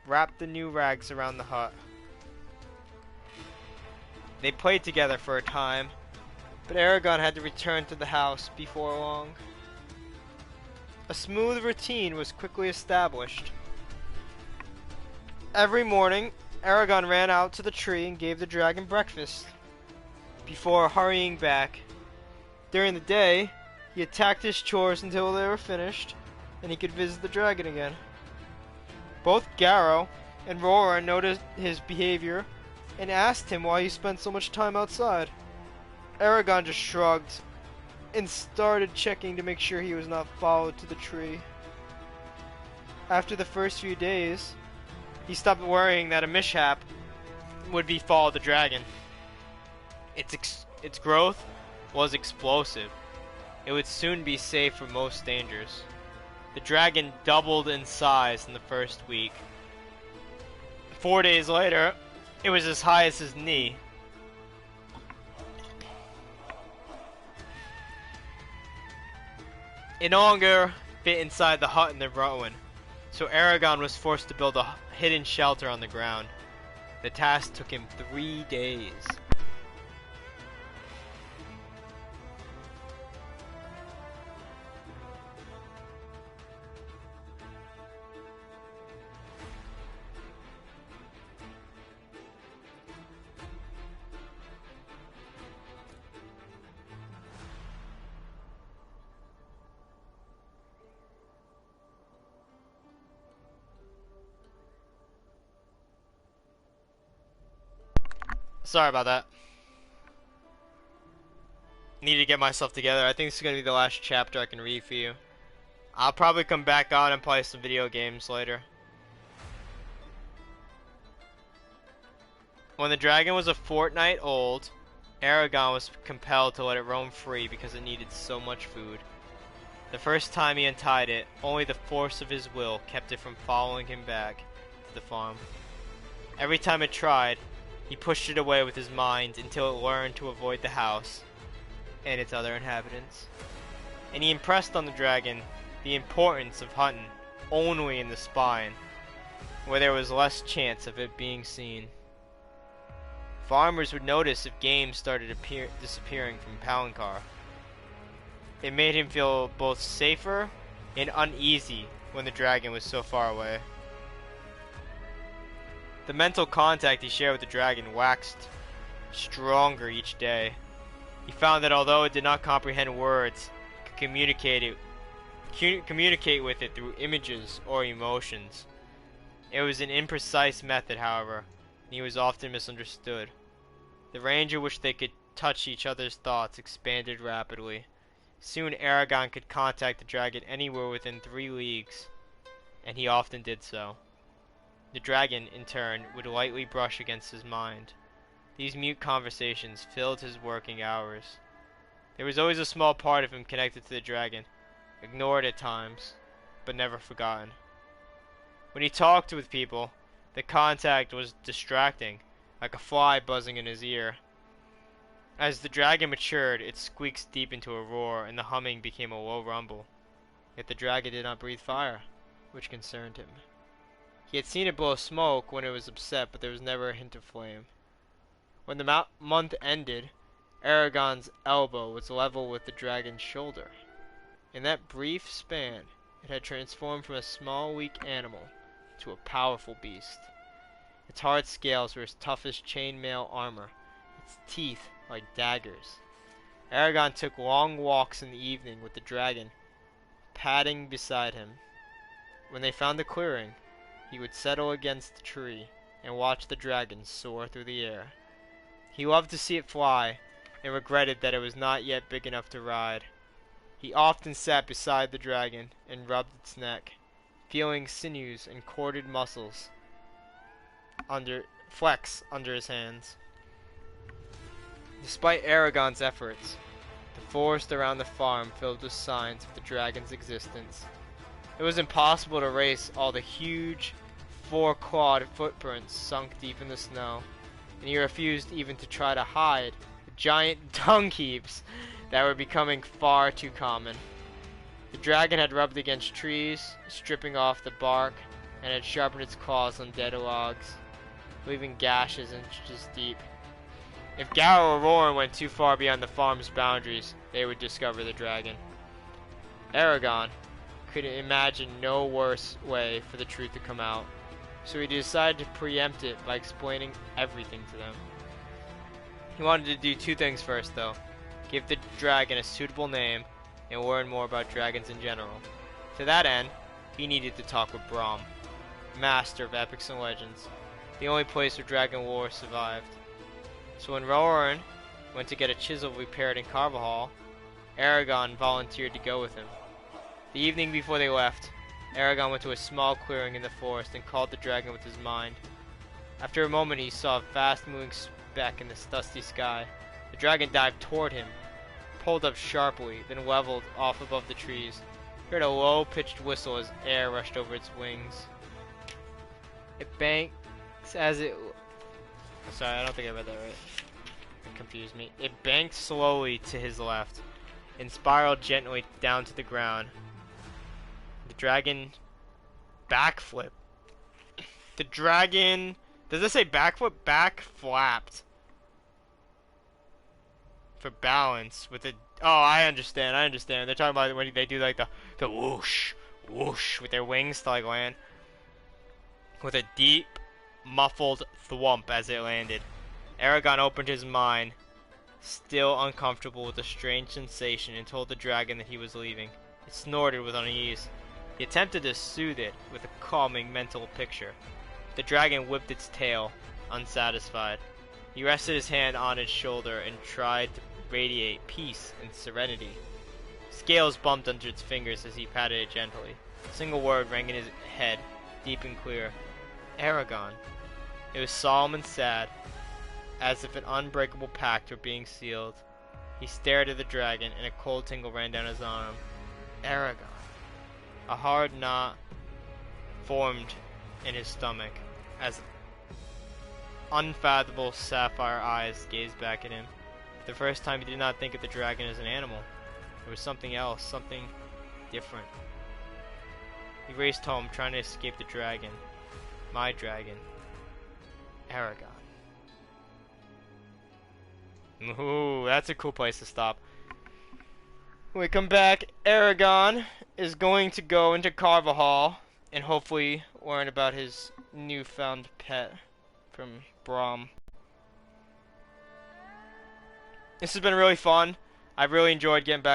wrapped the new rags around the hut. They played together for a time, but Eragon had to return to the house before long. A smooth routine was quickly established. Every morning, Eragon ran out to the tree and gave the dragon breakfast, before hurrying back. During the day, he attacked his chores until they were finished, and he could visit the dragon again. Both Garrow and Rora noticed his behavior and asked him why he spent so much time outside. Eragon just shrugged and started checking to make sure he was not followed to the tree. After the first few days, he stopped worrying that a mishap would befall the dragon. Its growth was explosive. It would soon be safe from most dangers. The dragon doubled in size in the first week. 4 days later, it was as high as his knee. It no longer fit inside the hut in the ruin, so Eragon was forced to build a hidden shelter on the ground. The task took him 3 days. Sorry about that. Need to get myself together. I think this is going to be the last chapter I can read for you. I'll probably come back on and play some video games later. When the dragon was a fortnight old, Eragon was compelled to let it roam free because it needed so much food. The first time he untied it, only the force of his will kept it from following him back to the farm. Every time it tried, he pushed it away with his mind until it learned to avoid the house and its other inhabitants. And he impressed on the dragon the importance of hunting only in the spine, where there was less chance of it being seen. Farmers would notice if game started disappearing from Palancar. It made him feel both safer and uneasy when the dragon was so far away. The mental contact he shared with the dragon waxed stronger each day. He found that although it did not comprehend words, it could communicate with it through images or emotions. It was an imprecise method, however, and he was often misunderstood. The range at which they could touch each other's thoughts expanded rapidly. Soon Eragon could contact the dragon anywhere within 3 leagues, and he often did so. The dragon, in turn, would lightly brush against his mind. These mute conversations filled his working hours. There was always a small part of him connected to the dragon, ignored at times, but never forgotten. When he talked with people, the contact was distracting, like a fly buzzing in his ear. As the dragon matured, its squeaks deepened into a roar, and the humming became a low rumble. Yet the dragon did not breathe fire, which concerned him. He had seen it blow smoke when it was upset, but there was never a hint of flame. When the month ended, Eragon's elbow was level with the dragon's shoulder. In that brief span, it had transformed from a small, weak animal to a powerful beast. Its hard scales were as tough as chainmail armor, its teeth like daggers. Eragon took long walks in the evening with the dragon, padding beside him. When they found the clearing, he would settle against the tree and watch the dragon soar through the air. He loved to see it fly, and regretted that it was not yet big enough to ride. He often sat beside the dragon and rubbed its neck, feeling sinews and corded muscles flex under his hands. Despite Eragon's efforts, the forest around the farm filled with signs of the dragon's existence. It was impossible to trace all the huge, 4-clawed footprints sunk deep in the snow, and he refused even to try to hide the giant dung heaps that were becoming far too common. The dragon had rubbed against trees, stripping off the bark, and had sharpened its claws on dead logs, leaving gashes inches deep. If Garo or Roran went too far beyond the farm's boundaries, they would discover the dragon. Eragon could imagine no worse way for the truth to come out, so he decided to preempt it by explaining everything to them. He wanted to do 2 things first, though: give the dragon a suitable name and learn more about dragons in general. To that end, he needed to talk with Braum, master of epics and legends, the only place where dragon lore survived. So when Roran went to get a chisel repaired in Carvajal, Eragon volunteered to go with him. The evening before they left, Eragon went to a small clearing in the forest and called the dragon with his mind. After a moment, he saw a fast-moving speck in the dusty sky. The dragon dived toward him, pulled up sharply, then leveled off above the trees. He heard a low-pitched whistle as air rushed over its wings. It banks as it... Sorry, I don't think I read that right. It confused me. It banked slowly to his left and spiraled gently down to the ground. The dragon backflip. The dragon... Does it say backflip? Back flapped. For balance with a... Oh, I understand. They're talking about when they do like the whoosh, whoosh with their wings to like land. With a deep, muffled thwump as it landed. Eragon opened his mind, still uncomfortable with the strange sensation, and told the dragon that he was leaving. It snorted with unease. He attempted to soothe it with a calming mental picture. The dragon whipped its tail, unsatisfied. He rested his hand on its shoulder and tried to radiate peace and serenity. Scales bumped under its fingers as he patted it gently. A single word rang in his head, deep and clear. Eragon. It was solemn and sad, as if an unbreakable pact were being sealed. He stared at the dragon, and a cold tingle ran down his arm. Eragon. A hard knot formed in his stomach as unfathomable sapphire eyes gazed back at him. For the first time, he did not think of the dragon as an animal. There was something else, something different. He raced home, trying to escape the dragon. My dragon. Eragon. Ooh, that's a cool place to stop. When we come back, Eragon is going to go into Carvajal and hopefully learn about his newfound pet from Braum. This has been really fun. I've really enjoyed getting back